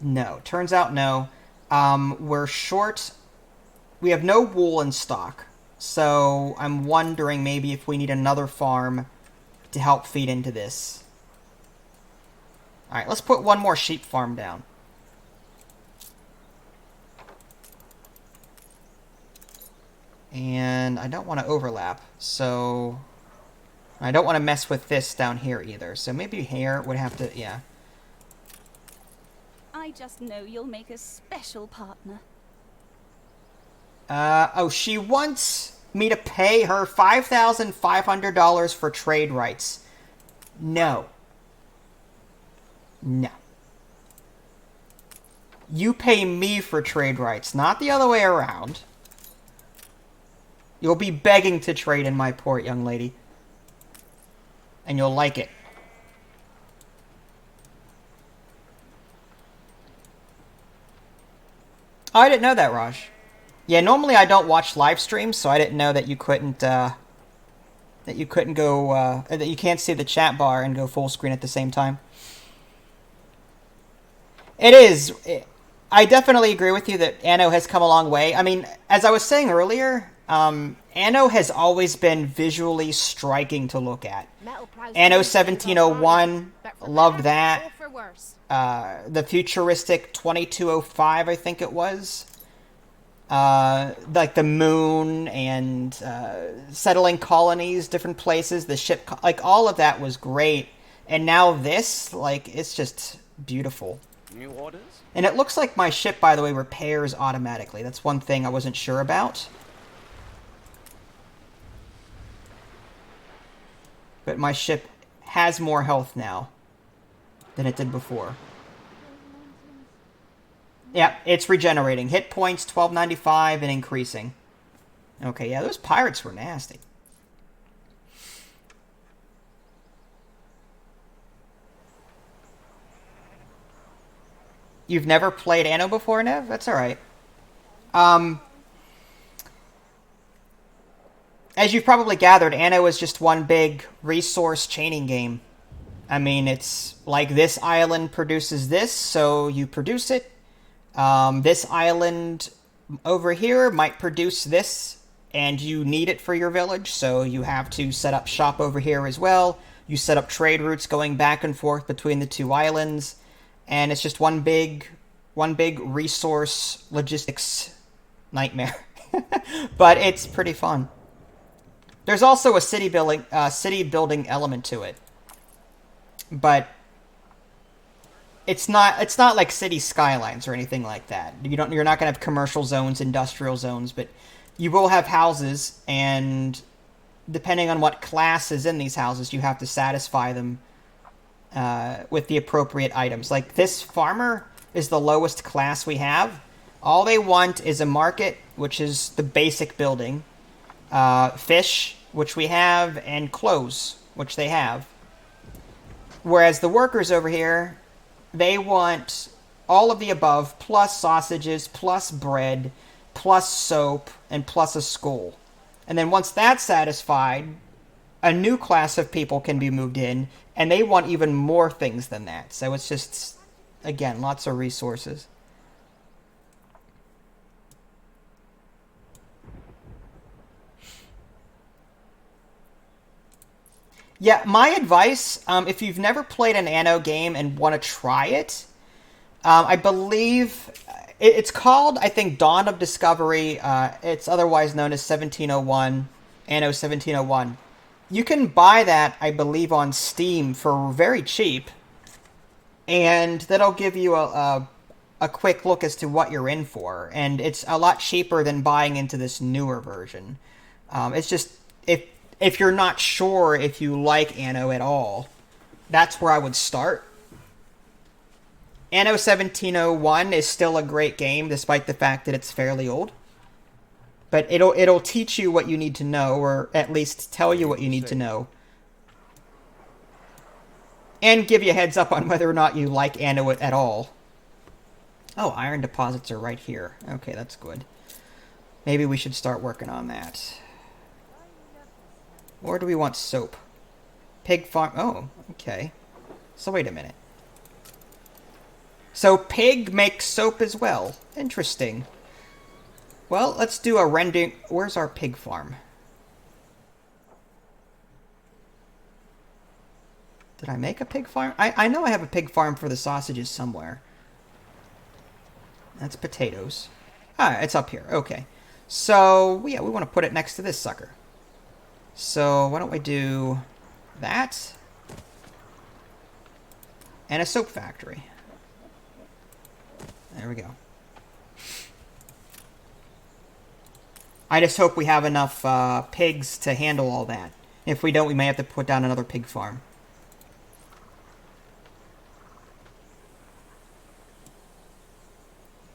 No. Turns out no. We're short. We have no wool in stock. So I'm wondering maybe if we need another farm to help feed into this. Alright, let's put one more sheep farm down. And I don't want to overlap, so I don't want to mess with this down here either. So maybe here would have to, yeah. I just know you'll make a special partner. Oh, she wants me to pay her $5,500 for trade rights. No. No. You pay me for trade rights, not the other way around. You'll be begging to trade in my port, young lady. And you'll like it. Oh, I didn't know that, Raj. Yeah, normally I don't watch live streams, so I didn't know that you couldn't, that you can't see the chat bar and go full screen at the same time. It is. I definitely agree with you that Anno has come a long way. I mean, as I was saying earlier, Anno has always been visually striking to look at. Anno 1701, loved that. The futuristic 2205, I think it was. Like the moon and settling colonies, different places, the ship, like all of that was great. And now this, like, it's just beautiful. New orders? And it looks like my ship, by the way, repairs automatically. That's one thing I wasn't sure about. But my ship has more health now than it did before. Yeah, it's regenerating. Hit points, 1295, and increasing. Okay, yeah, those pirates were nasty. You've never played Anno before, Nev? That's alright. As you've probably gathered, Anno is just one big resource chaining game. I mean, it's like this island produces this, so you produce it. This island over here might produce this, and you need it for your village, so you have to set up shop over here as well. You set up trade routes going back and forth between the two islands, and it's just one big resource logistics nightmare. But it's pretty fun. There's also a city building element to it, but it's not like city skylines or anything like that. You're not gonna have commercial zones, industrial zones, but you will have houses, and depending on what class is in these houses, you have to satisfy them with the appropriate items. Like this farmer is the lowest class we have. All they want is a market, which is the basic building, fish, which we have, and clothes, which they have. Whereas the workers over here, they want all of the above, plus sausages, plus bread, plus soap, and plus a school. And then once that's satisfied, a new class of people can be moved in, and they want even more things than that. So it's just, again, lots of resources. Yeah, my advice, if you've never played an Anno game and want to try it, I believe it's called, I think, Dawn of Discovery. It's otherwise known as 1701, Anno 1701. You can buy that, I believe, on Steam for very cheap, and that'll give you a a quick look as to what you're in for, and it's a lot cheaper than buying into this newer version. It's just, if you're not sure if you like Anno at all, that's where I would start. Anno 1701 is still a great game, despite the fact that it's fairly old. But it'll teach you what you need to know, or at least tell you what you need to know. And give you a heads up on whether or not you like Anno at all. Oh, iron deposits are right here. Okay, that's good. Maybe we should start working on that. Or do we want soap? Pig farm... Oh, okay. So wait a minute. So pig makes soap as well. Interesting. Well, let's do a rendering... Where's our pig farm? Did I make a pig farm? I know I have a pig farm for the sausages somewhere. That's potatoes. Ah, it's up here. Okay. So, yeah, we want to put it next to this sucker. So, why don't we do that? And a soap factory. There we go. I just hope we have enough pigs to handle all that. If we don't, we may have to put down another pig farm.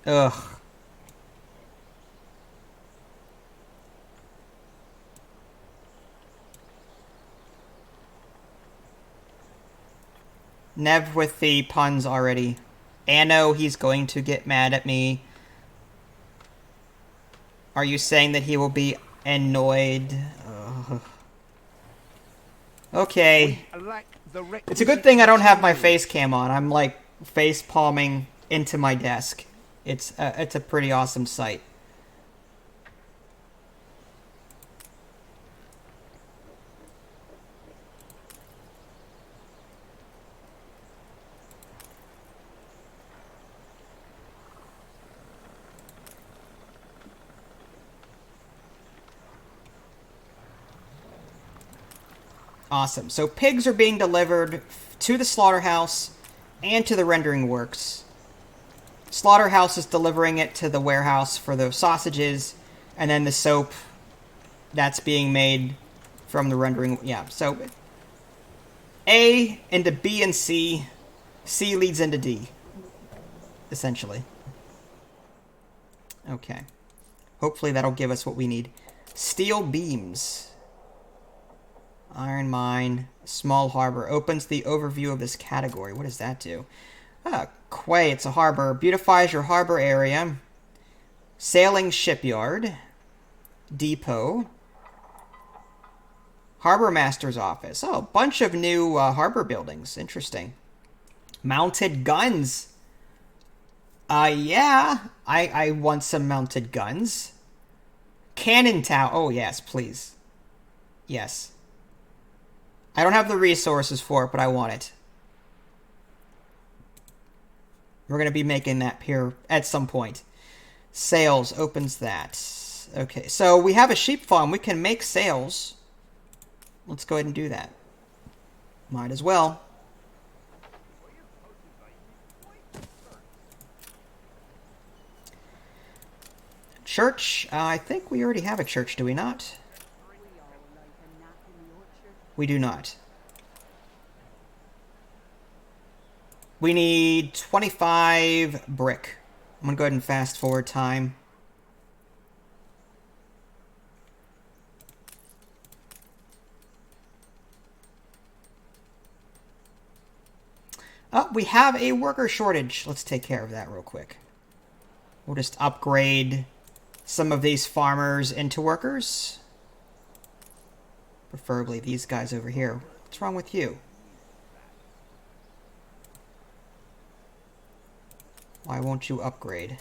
Ugh. Nev with the puns already. Anno, he's going to get mad at me. Are you saying that he will be annoyed? Ugh. Okay. It's a good thing I don't have my face cam on. I'm like face palming into my desk. It's a pretty awesome sight. Awesome. So pigs are being delivered to the slaughterhouse and to the rendering works. Slaughterhouse is delivering it to the warehouse for the sausages, and then the soap that's being made from the rendering. Yeah, so A into B and C. C leads into D, essentially. Okay. Hopefully that'll give us what we need. Steel beams. Iron mine. Small harbor. Opens the overview of this category. What does that do? Quay, it's a harbor. Beautifies your harbor area. Sailing shipyard. Depot. Harbor master's office. Oh, a bunch of new harbor buildings. Interesting. Mounted guns. Yeah. I want some mounted guns. Cannon tower. Oh, yes, please. Yes. I don't have the resources for it, but I want it. We're going to be making that here at some point. Sales opens that. Okay, so we have a sheep farm. We can make sales. Let's go ahead and do that. Might as well. Church. I think we already have a church, do we not? We do not. We need 25 brick. I'm going to go ahead and fast forward time. Oh, we have a worker shortage. Let's take care of that real quick. We'll just upgrade some of these farmers into workers. Preferably these guys over here. What's wrong with you? Why won't you upgrade?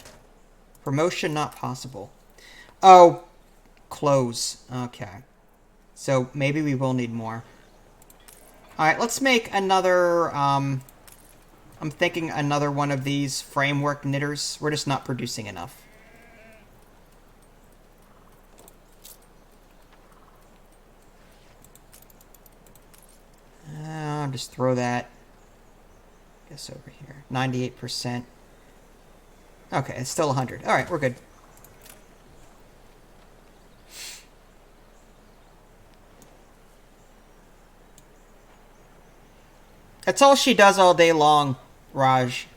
Promotion not possible. Oh, close. Okay. So maybe we will need more. Alright, let's make another, I'm thinking another one of these framework knitters. We're just not producing enough. Just throw that, I guess, over here. 98%. Okay, it's still 100. Alright, we're good. That's all she does all day long, Raj.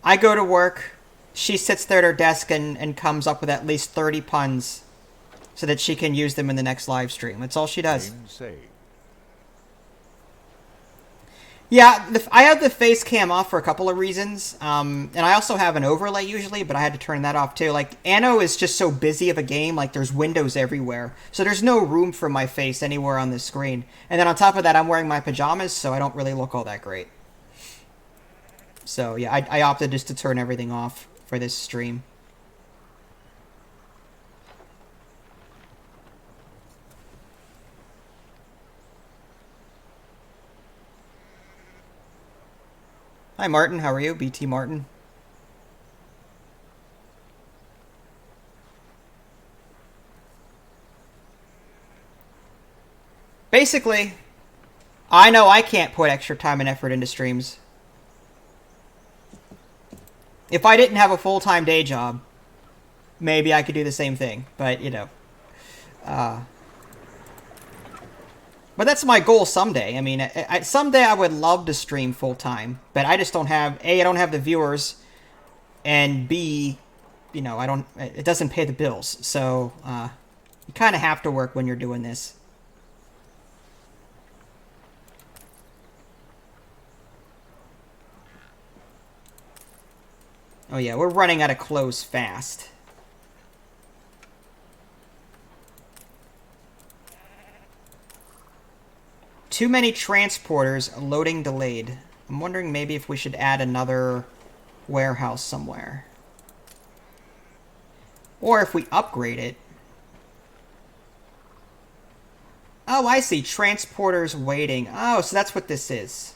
I go to work, she sits there at her desk and comes up with at least 30 puns so that she can use them in the next live stream. That's all she does. Game saved. Yeah, I have the face cam off for a couple of reasons, and I also have an overlay usually, but I had to turn that off too. Like, Anno is just so busy of a game, like there's windows everywhere, so there's no room for my face anywhere on the screen. And then on top of that, I'm wearing my pajamas, so I don't really look all that great. So yeah, I opted just to turn everything off for this stream. Hi Martin, how are you? BT Martin. Basically, I know I can't put extra time and effort into streams. If I didn't have a full-time day job, maybe I could do the same thing. But, you know. But that's my goal someday. I mean, someday I would love to stream full-time. But I just don't have... A, I don't have the viewers. And B, you know, it doesn't pay the bills. So, you kind of have to work when you're doing this. Oh yeah, we're running out of clothes fast. Too many transporters, loading delayed. I'm wondering maybe if we should add another warehouse somewhere. Or if we upgrade it. Oh, I see. Transporters waiting. Oh, so that's what this is.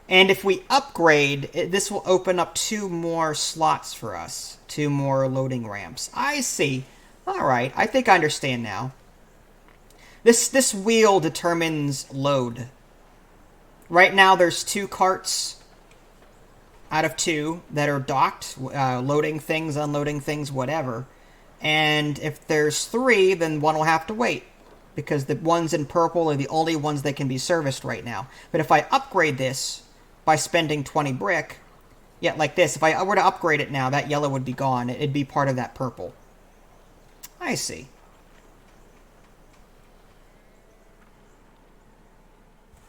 And if we upgrade, this will open up 2 more slots for us. 2 more loading ramps. I see. Alright, I think I understand now. This wheel determines load. Right now there's 2 carts out of 2 that are docked, loading things, unloading things, whatever. And if there's 3, then one will have to wait. Because the ones in purple are the only ones that can be serviced right now. But if I upgrade this by spending 20 brick, yeah, like this, if I were to upgrade it now, that yellow would be gone. It'd be part of that purple. I see.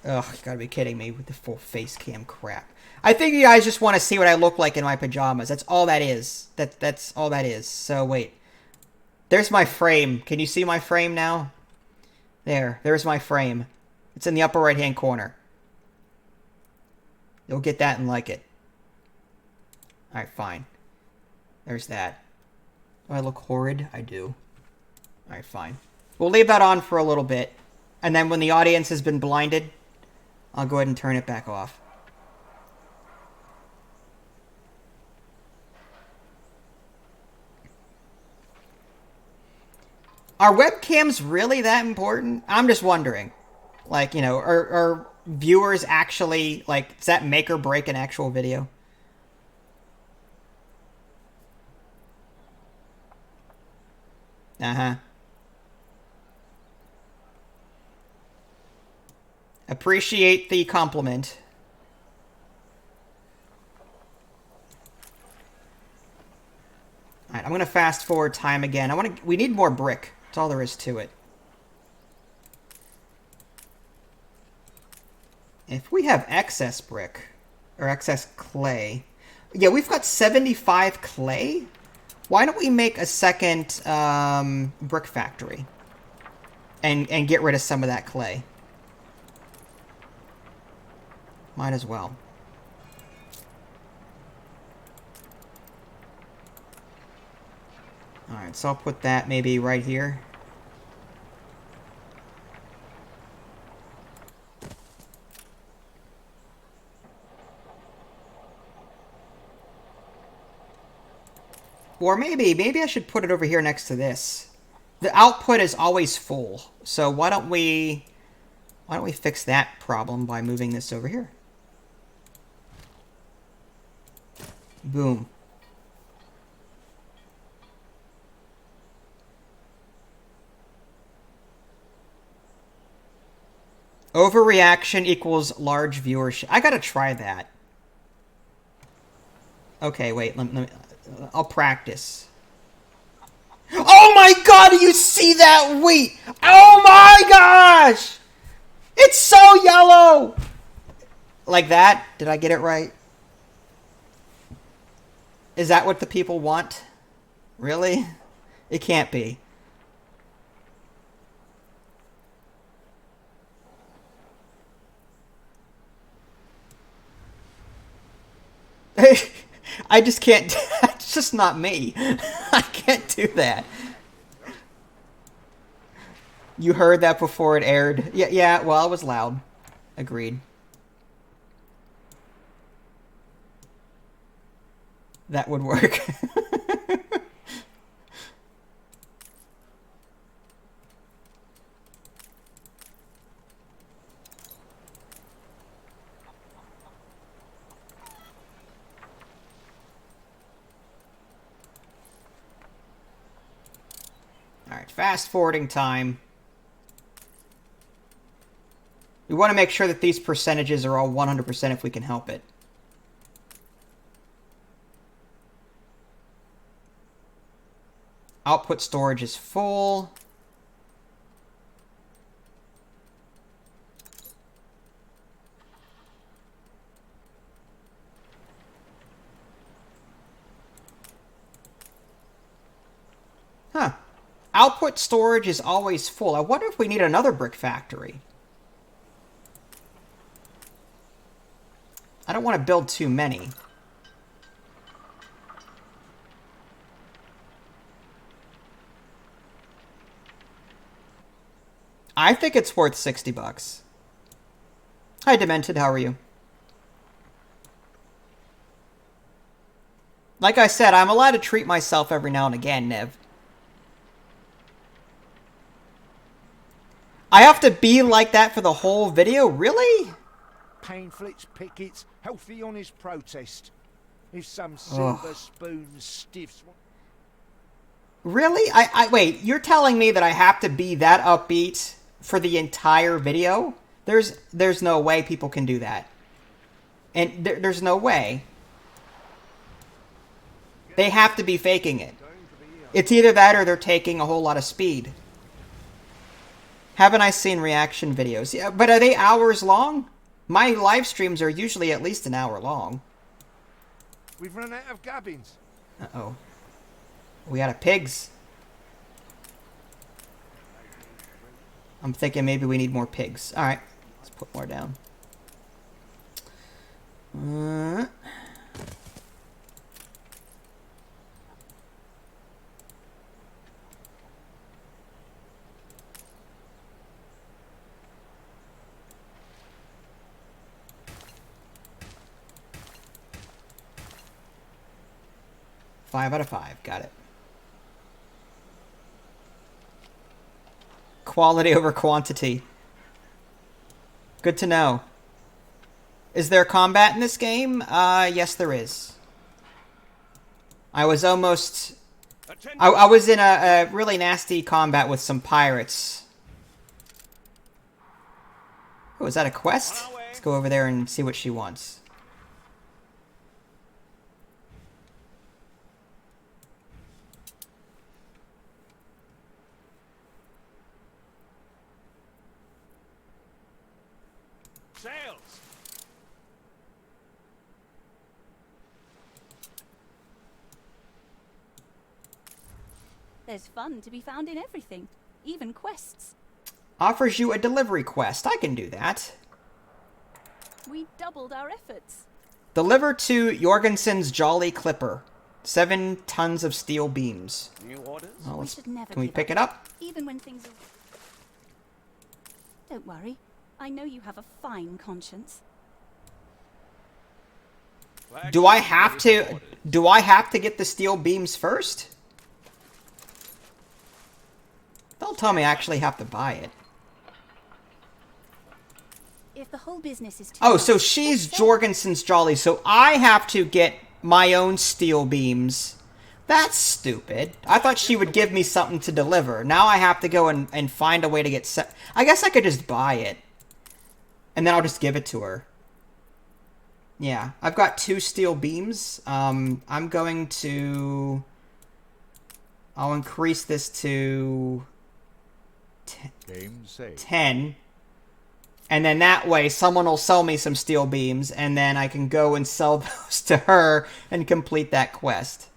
Ugh, you gotta be kidding me with the full face cam crap. I think you guys just want to see what I look like in my pajamas. That's all that is. That's all that is. So, wait. There's my frame. Can you see my frame now? There's my frame. It's in the upper right-hand corner. You'll get that and like it. Alright, fine. There's that. Do I look horrid? I do. Alright, fine. We'll leave that on for a little bit. And then when the audience has been blinded, I'll go ahead and turn it back off. Are webcams really that important? I'm just wondering. Like, you know, are viewers actually, like, does that make or break an actual video? Uh-huh. Appreciate the compliment. Alright, I'm gonna fast forward time again. We need more brick. That's all there is to it. If we have excess brick, or excess clay... Yeah, we've got 75 clay? Why don't we make a second brick factory? And get rid of some of that clay. Might as well. Alright, so I'll put that maybe right here. Or maybe I should put it over here next to this. The output is always full, so why don't we fix that problem by moving this over here? Boom. Overreaction equals large viewership. I gotta try that. Okay, wait. I'll practice. Oh my god, do you see that wheat? Oh my gosh! It's so yellow! Like that? Did I get it right? Is that what the people want? Really? It can't be. I just can't. It's just not me. I can't do that. You heard that before it aired? Yeah, well, it was loud. Agreed. That would work. Alright, fast forwarding time. We want to make sure that these percentages are all 100% if we can help it. Output storage is full. Huh. Output storage is always full. I wonder if we need another brick factory. I don't want to build too many. I think it's worth 60 bucks. Hi, Demented. How are you? Like I said, I'm allowed to treat myself every now and again, Nev. I have to be like that for the whole video? Really? Painflits, pickets, healthy honest protest. If some silver spoon stiffs... Really? Wait, you're telling me that I have to be that upbeat for the entire video? There's no way people can do that. And there's no way. They have to be faking it. It's either that or they're taking a whole lot of speed. Haven't I seen reaction videos? Yeah, but are they hours long? My live streams are usually at least an hour long. We've run out of gubbins. Uh-oh. We out of pigs. I'm thinking maybe we need more pigs. Alright, let's put more down. 5 out of 5. Got it. Quality over quantity. Good to know. Is there combat in this game? Yes, there is. I was almost... I was in a really nasty combat with some pirates. Oh, is that a quest? Let's go over there and see what she wants. Sails! There's fun to be found in everything, even quests. Offers you a delivery quest. I can do that. We doubled our efforts. Deliver to Jorgensen's Jolly Clipper. 7 tons of steel beams. New orders? Well, We should never can we give pick up, it up? even when things are... Don't worry. I know you have a fine conscience. Do I have to... Do I have to get the steel beams first? Don't tell me I actually have to buy it. If the whole business is too Oh, so much, she's then- Jorgensen's Jolly, so I have to get my own steel beams. That's stupid. I thought she would give me something to deliver. Now I have to go and find a way to get set. I guess I could just buy it. And then I'll just give it to her. Yeah, I've got 2 steel beams. I'm going to... I'll increase this to... Game saved. 10. And then that way, someone will sell me some steel beams, and then I can go and sell those to her and complete that quest.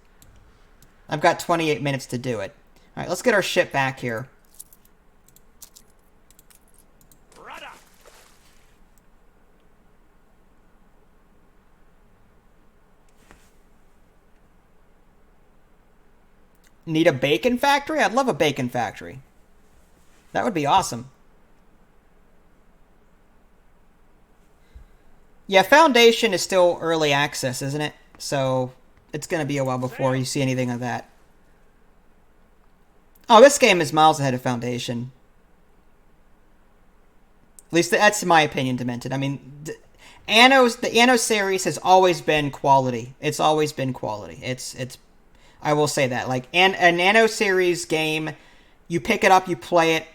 I've got 28 minutes to do it. Alright, let's get our ship back here. Need a bacon factory? I'd love a bacon factory. That would be awesome. Yeah, Foundation is still early access, isn't it? So it's going to be a while before you see anything of that. Oh, this game is miles ahead of Foundation. At least that's my opinion, Demented. I mean, the Anno series has always been quality. It's always been quality. I will say that. Like, an Anno series game, you pick it up, you play it,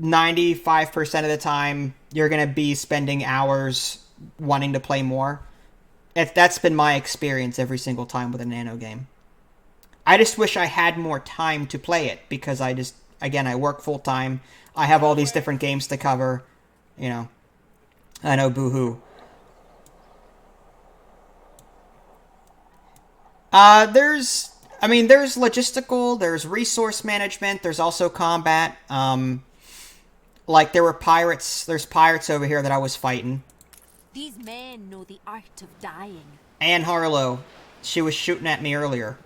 95% of the time, you're going to be spending hours wanting to play more. That's been my experience every single time with a Anno game. I just wish I had more time to play it, because again, I work full-time. I have all these different games to cover. You know, I know, boo-hoo. There's logistical, there's resource management, there's also combat. Like, there's pirates over here that I was fighting. These men know the art of dying. Anne Harlow, she was shooting at me earlier.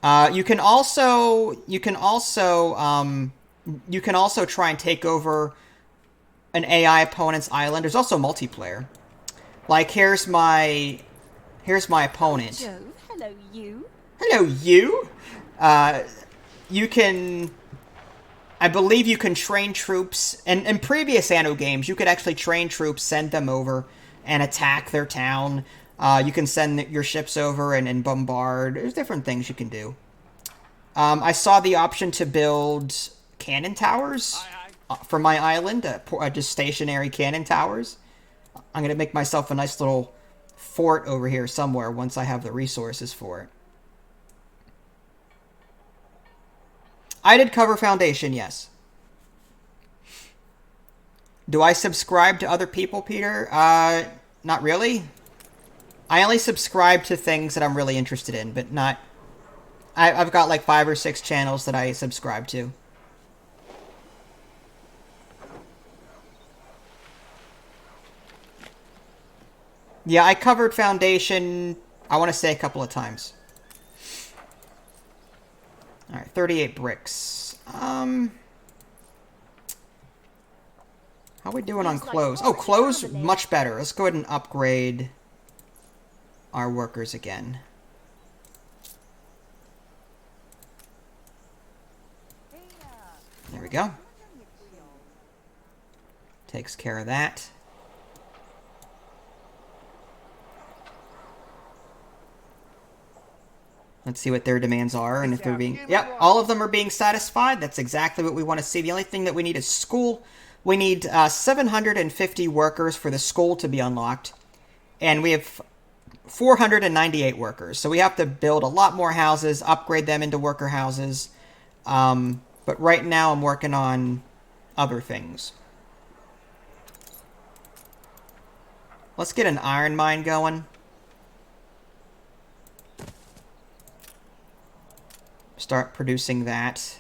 You can also try and take over an AI opponent's island. There's also multiplayer. Like, here's my opponent. Jove, hello you. Hello you. You can, I believe you can train troops. And in previous Anno games, you could actually train troops, send them over, and attack their town. You can send your ships over and bombard. There's different things you can do. I saw the option to build cannon towers for my island, just stationary cannon towers. I'm going to make myself a nice little fort over here somewhere once I have the resources for it. I did cover Foundation, yes. Do I subscribe to other people, Peter? Not really. I only subscribe to things that I'm really interested in, but not... I've got like 5 or 6 channels that I subscribe to. Yeah, I covered Foundation, I want to say, a couple of times. Alright, 38 bricks. How are we doing on clothes? Oh, clothes, much better. Let's go ahead and upgrade our workers again. There we go. Takes care of that. Let's see what their demands are, and if they're being... Yep, all of them are being satisfied. That's exactly what we want to see. The only thing that we need is school. We need 750 workers for the school to be unlocked. And we have 498 workers. So we have to build a lot more houses, upgrade them into worker houses. But right now I'm working on other things. Let's get an iron mine going. Start producing that.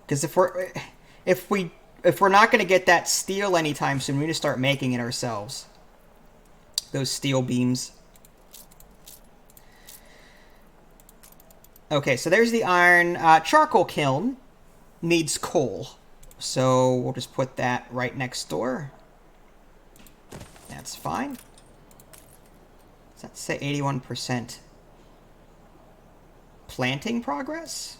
Because if we're not going to get that steel anytime soon, we need to start making it ourselves. Those steel beams. Okay, so there's the iron. Charcoal kiln needs coal. So we'll just put that right next door. That's fine. Does that say 81%? Planting progress?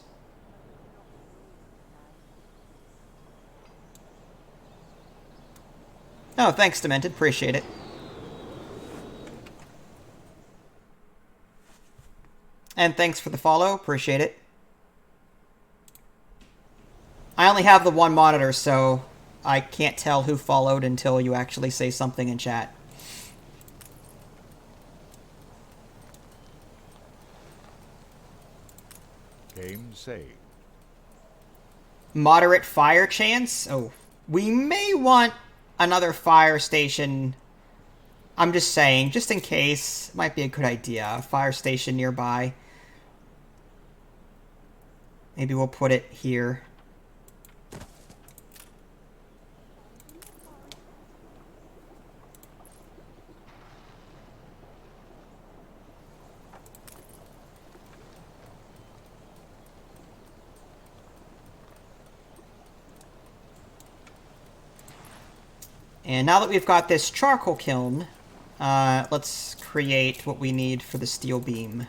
Oh, thanks, Demented. Appreciate it. And thanks for the follow. Appreciate it. I only have the one monitor, so I can't tell who followed until you actually say something in chat. Game saved. Moderate fire chance? Oh, we may want another fire station. I'm just saying, just in case. Might be a good idea. A fire station nearby. Maybe we'll put it here. And now that we've got this charcoal kiln, let's create what we need for the steel beam.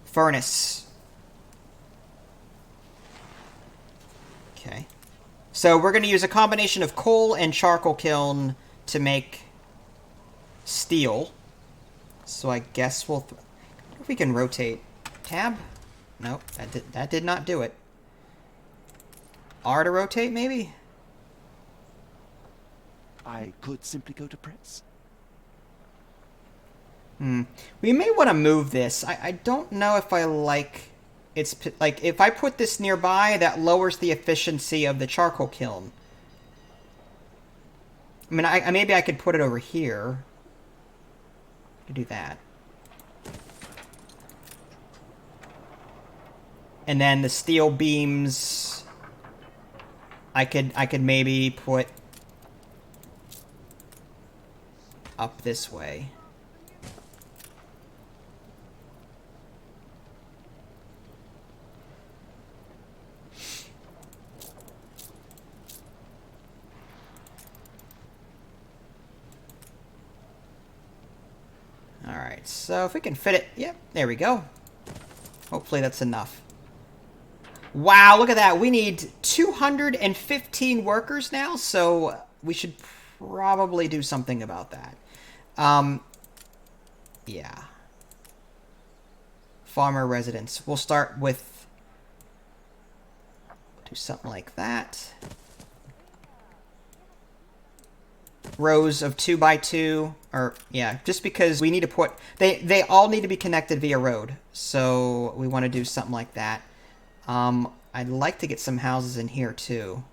Furnace. Okay. So we're going to use a combination of coal and charcoal kiln to make steel. So I guess we'll... if we can rotate. Tab? Nope, that did not do it. R to rotate, maybe? I could simply go to press. We may want to move this. I don't know if I like... it's like, if I put this nearby, that lowers the efficiency of the charcoal kiln. I mean, maybe I could put it over here. To do that. And then the steel beams... I could maybe put... up this way. Alright, so if we can fit it... yep, there we go. Hopefully that's enough. Wow, look at that. We need 215 workers now, so we should probably do something about that. Yeah. Farmer residence. We'll start with... do something like that. Rows of 2 by 2, or yeah, just because we need to put... they all need to be connected via road, so we want to do something like that. I'd like to get some houses in here too.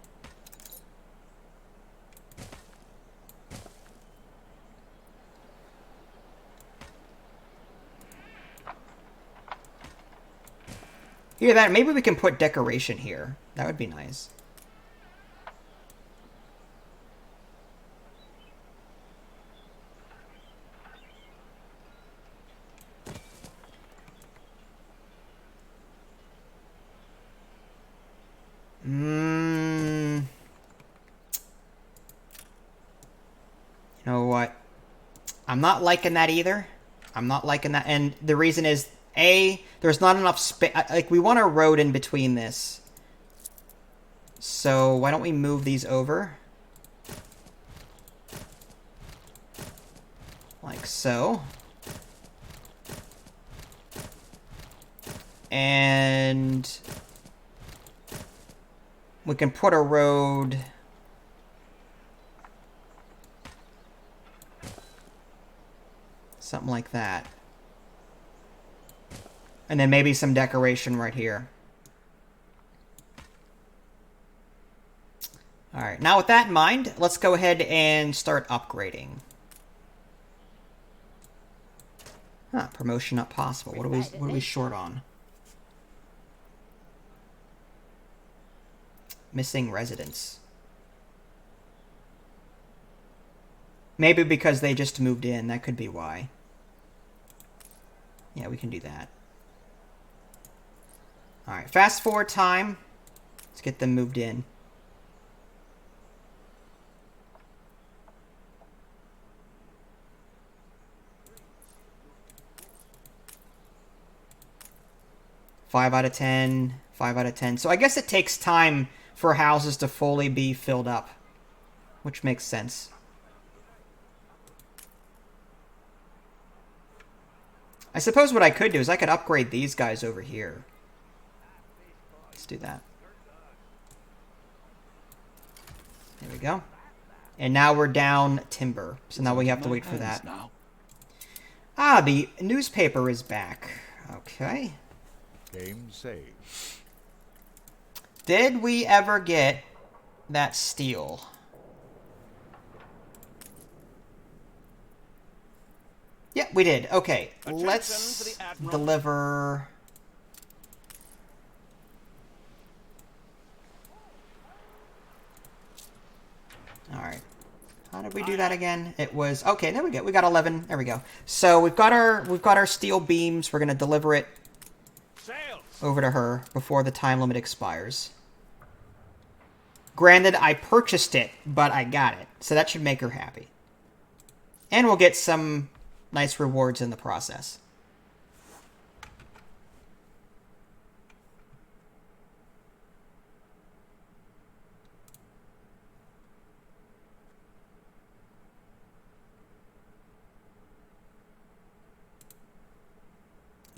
Hear that? Maybe we can put decoration here. That would be nice. You know what? I'm not liking that either. I'm not liking that. And the reason is, A, there's not enough space. Like, we want a road in between this. So why don't we move these over? Like so. And we can put a road... something like that. And then maybe some decoration right here. Alright, now with that in mind, let's go ahead and start upgrading. Huh, promotion not possible. What are we short on? Missing residents. Maybe because they just moved in, that could be why. Yeah, we can do that. Alright, fast forward time. Let's get them moved in. Five out of 10, 5 out of 10. So I guess it takes time for houses to fully be filled up. which makes sense. I suppose what I could do is I could upgrade these guys over here. Let's do that. There we go. And now we're down timber. So now we have to wait for that. Now. Ah, the newspaper is back. Okay. Game saved. Did we ever get that steel? Yeah, we did. Okay, let's deliver... Alright. How did we do that again? It was... Okay, there we go. We got 11. There we go. So we've got our steel beams. We're going to deliver it over to her before the time limit expires. Granted, I purchased it, but I got it. So that should make her happy. And we'll get some nice rewards in the process.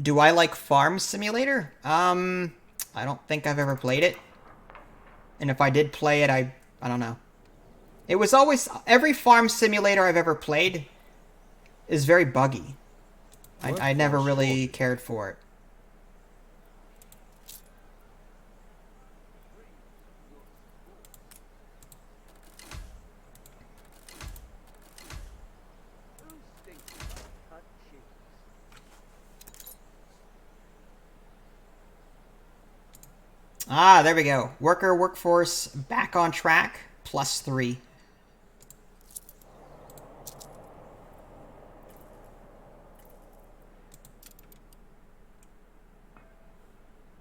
Do I like Farm Simulator? I don't think I've ever played it. And if I did play it, I don't know. It was always... Every Farm Simulator I've ever played is very buggy. I never really cared for it. Ah, there we go. Worker workforce back on track, +3.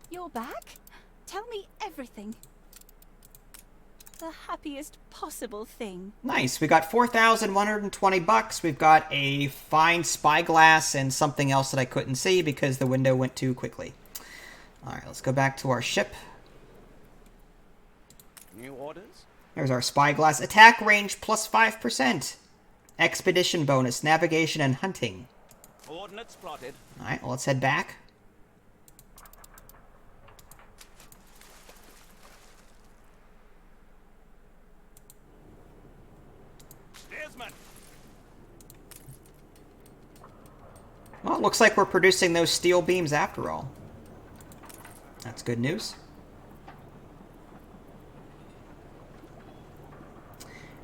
You're back? Tell me everything. The happiest possible thing. Nice. We got 4,120 bucks. We've got a fine spyglass and something else that I couldn't see because the window went too quickly. All right, let's go back to our ship. New orders? There's our spyglass. Attack range +5%. Expedition bonus, navigation and hunting. Coordinates plotted. All right, well, let's head back. Steersman. Well, it looks like we're producing those steel beams after all. That's good news.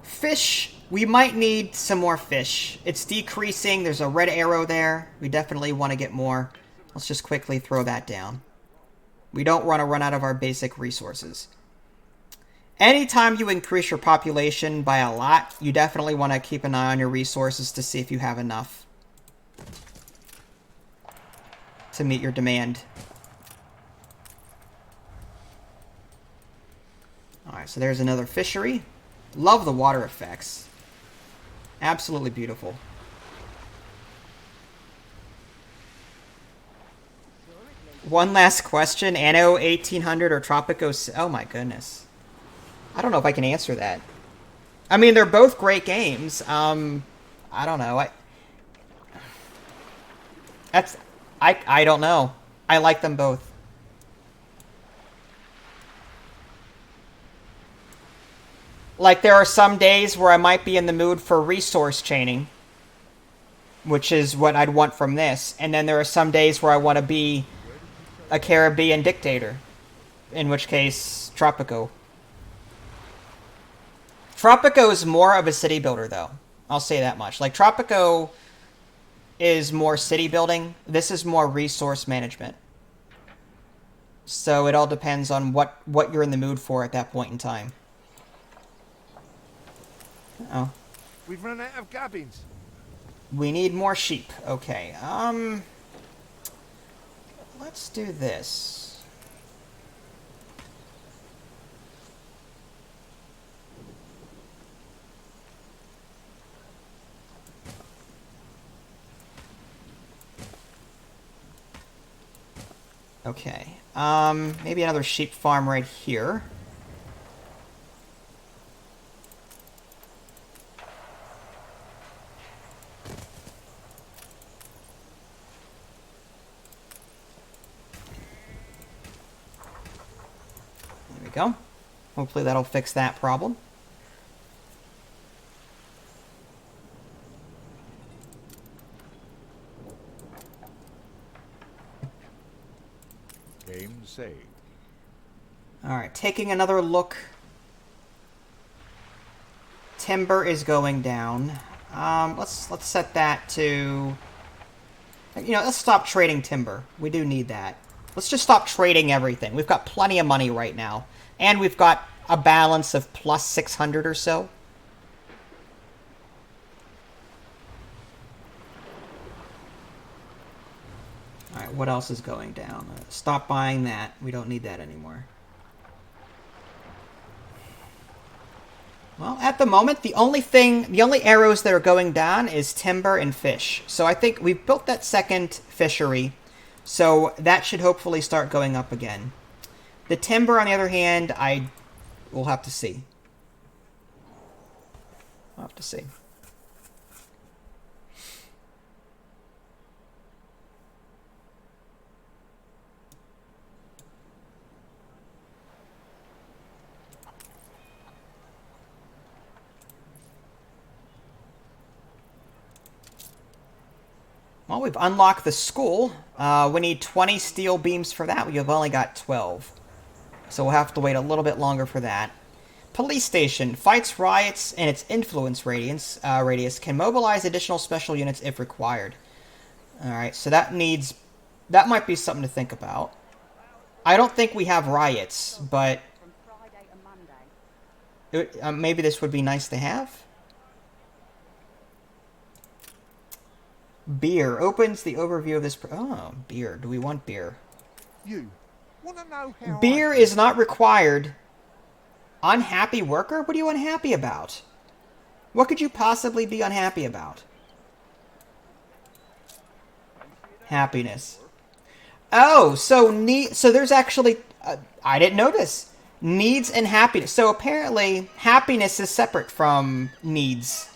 Fish. We might need some more fish. It's decreasing. There's a red arrow there. We definitely want to get more. Let's just quickly throw that down. We don't want to run out of our basic resources. Anytime you increase your population by a lot, you definitely want to keep an eye on your resources to see if you have enough to meet your demand. Alright, so there's another fishery. Love the water effects. Absolutely beautiful. One last question. Anno 1800 or Tropico... Oh my goodness. I don't know if I can answer that. I mean, they're both great games. I don't know. I don't know. I like them both. Like, there are some days where I might be in the mood for resource chaining, which is what I'd want from this. And then there are some days where I want to be a Caribbean dictator, in which case, Tropico. Tropico is more of a city builder, though. I'll say that much. Like, Tropico is more city building. This is more resource management. So it all depends on what you're in the mood for at that point in time. Oh. We've run out of cabins. We need more sheep. Okay. Let's do this. Okay. Maybe another sheep farm right here. go. Hopefully that'll fix that problem. Game saved. Alright, taking another look. Timber is going down. Let's set that to... let's stop trading timber. We do need that. Let's just stop trading everything. We've got plenty of money right now. And we've got a balance of plus 600 or so. Alright, what else is going down? Stop buying that. We don't need that anymore. Well, at the moment, the only arrows that are going down is timber and fish. So I think we've built that second fishery. So that should hopefully start going up again. The timber, on the other hand, we'll have to see. We'll have to see. Well, we've unlocked the school. We need 20 steel beams for that. We have only got 12. So we'll have to wait a little bit longer for that. Police station. Fights riots and its influence radius can mobilize additional special units if required. Alright, so that might be something to think about. I don't think we have riots, but maybe this would be nice to have. Beer opens the overview of this. Oh, beer. Do we want beer? You wanna know how beer is not required. Unhappy worker? What are you unhappy about? What could you possibly be unhappy about? Happiness. Oh, so there's actually... I didn't know this. Needs and happiness. So apparently, happiness is separate from needs.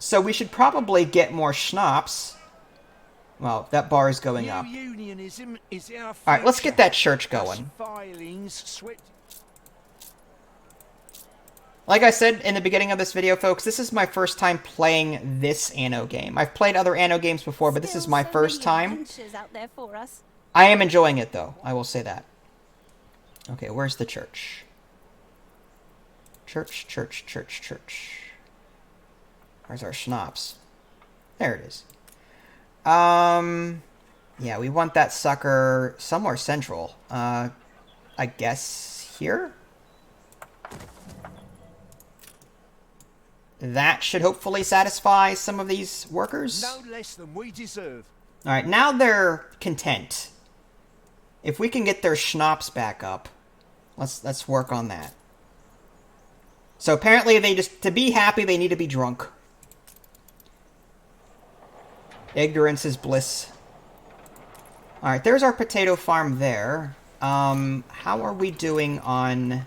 So we should probably get more schnapps. Well, that bar is going up. Alright, let's get that church going. Like I said in the beginning of this video, folks, this is my first time playing this Anno game. I've played other Anno games before, but this is my first time. I am enjoying it, though. I will say that. Okay, where's the church? Church, church, church, church. Where's our schnapps? There it is. Yeah, we want that sucker somewhere central. I guess here? That should hopefully satisfy some of these workers. No less than we deserve. Alright, now they're content. If we can get their schnapps back up, let's work on that. So apparently to be happy, they need to be drunk. Ignorance is bliss. Alright, there's our potato farm there. How are we doing on...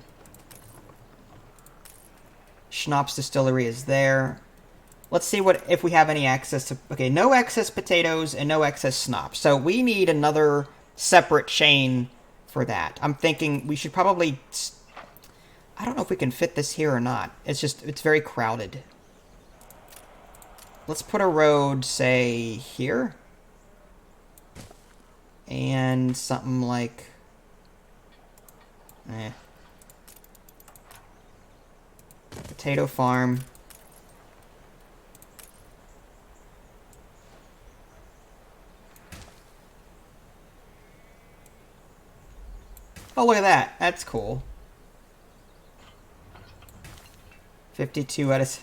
Schnapps Distillery is there. Let's see if we have any access to... Okay, no excess potatoes and no excess schnapps. So we need another separate chain for that. I'm thinking we should probably... I don't know if we can fit this here or not. It's very crowded. Let's put a road, say, here. And something like... Potato farm. Oh, look at that. That's cool. 52 out of...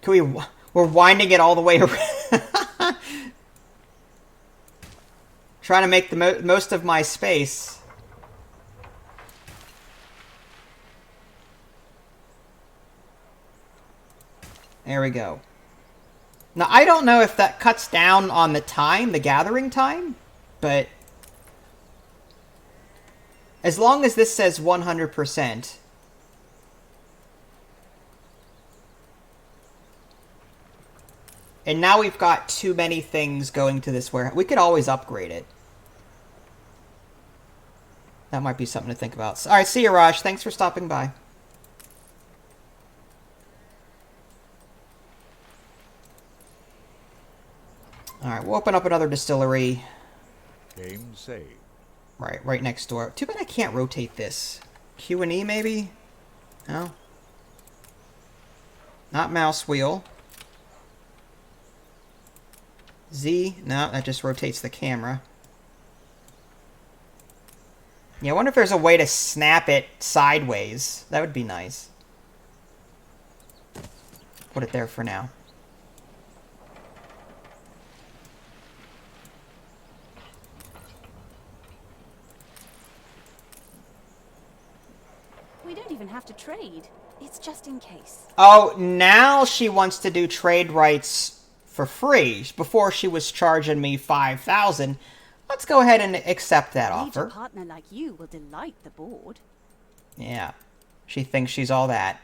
Can we... We're winding it all the way around. Trying to make the most of my space. There we go. Now, I don't know if that cuts down on the time, the gathering time, but... As long as this says 100%... And now we've got too many things going to this warehouse. We could always upgrade it. That might be something to think about. Alright, see you, Raj. Thanks for stopping by. Alright, we'll open up another distillery. Game saved. Right next door. Too bad I can't rotate this. Q and E, maybe? No? Not mouse wheel. Z? No, that just rotates the camera. Yeah, I wonder if there's a way to snap it sideways. That would be nice. Put it there for now. We don't even have to trade. It's just in case. Oh, now she wants to do trade rights for free. Before she was charging me 5,000. Let's go ahead and accept that offer. A partner like you will delight the board. Yeah, she thinks she's all that.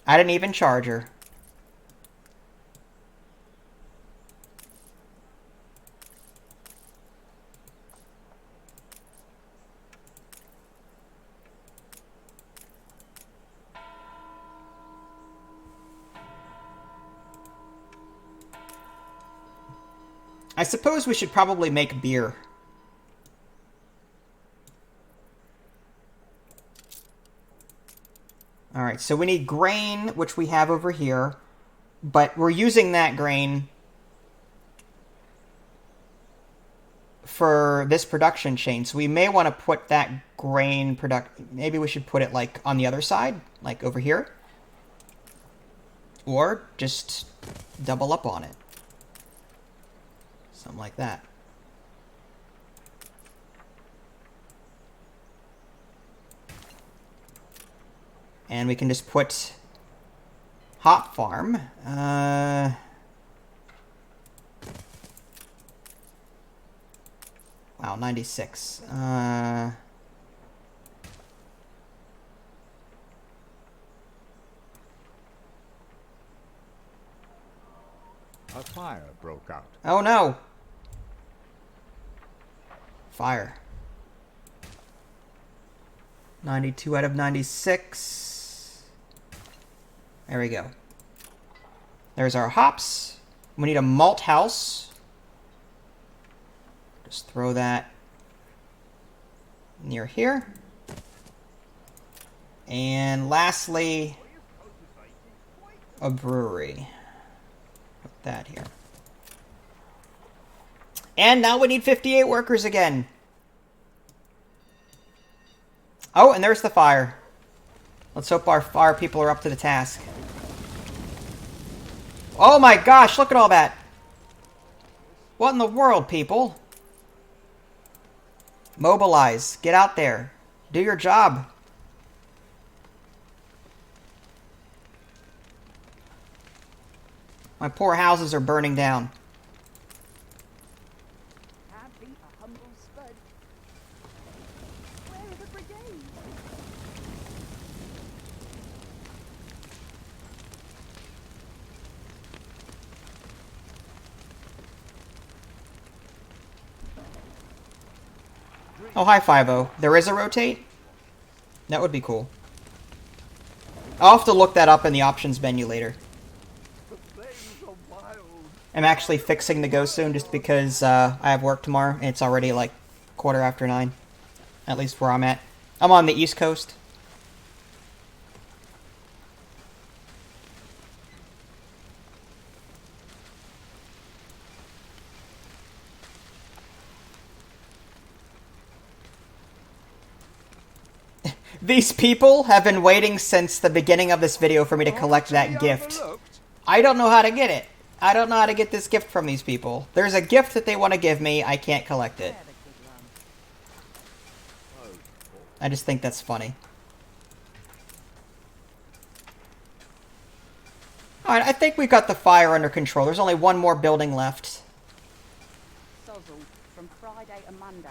I didn't even charge her. I suppose we should probably make beer. Alright, so we need grain, which we have over here. But we're using that grain for this production chain. So we may want to put that grain maybe we should put it like on the other side, like over here. Or just double up on it. Something like that. And we can just put hop farm. Wow, 96. A fire broke out. Oh no! Fire. 92 out of 96. There we go. There's our hops. We need a malt house. Just throw that near here. And lastly, a brewery. Put that here. And now we need 58 workers again. Oh, and there's the fire. Let's hope our fire people are up to the task. Oh my gosh, look at all that. What in the world, people? Mobilize. Get out there. Do your job. My poor houses are burning down. Can't beat a humble spud. Where are the brigades? Oh, hi, 5-0. There is a rotate? That would be cool. I'll have to look that up in the options menu later. I'm actually fixing to go soon just because I have work tomorrow, and it's already like 9:15. At least where I'm at. I'm on the East Coast. These people have been waiting since the beginning of this video for me to collect that gift. I don't know how to get it. I don't know how to get this gift from these people. There's a gift that they want to give me. I can't collect it. I just think that's funny. Alright, I think we've got the fire under control. There's only one more building left. Sozzle from Friday to Monday.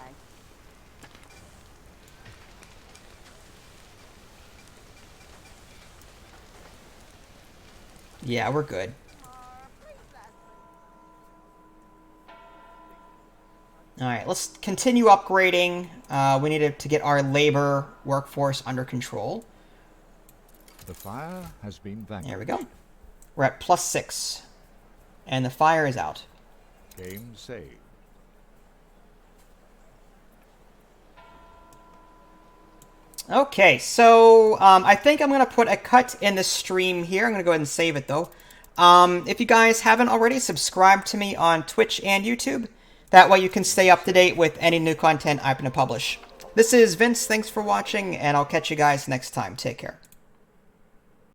Yeah, we're good. All right, let's continue upgrading. We need to get our labor workforce under control. The fire has been vanquished. There we go. We're at +6. And the fire is out. Game saved. Okay, so I think I'm going to put a cut in the stream here. I'm going to go ahead and save it, though. If you guys haven't already, subscribe to me on Twitch and YouTube. That way you can stay up to date with any new content I'm going to publish. This is Vince. Thanks for watching, and I'll catch you guys next time. Take care.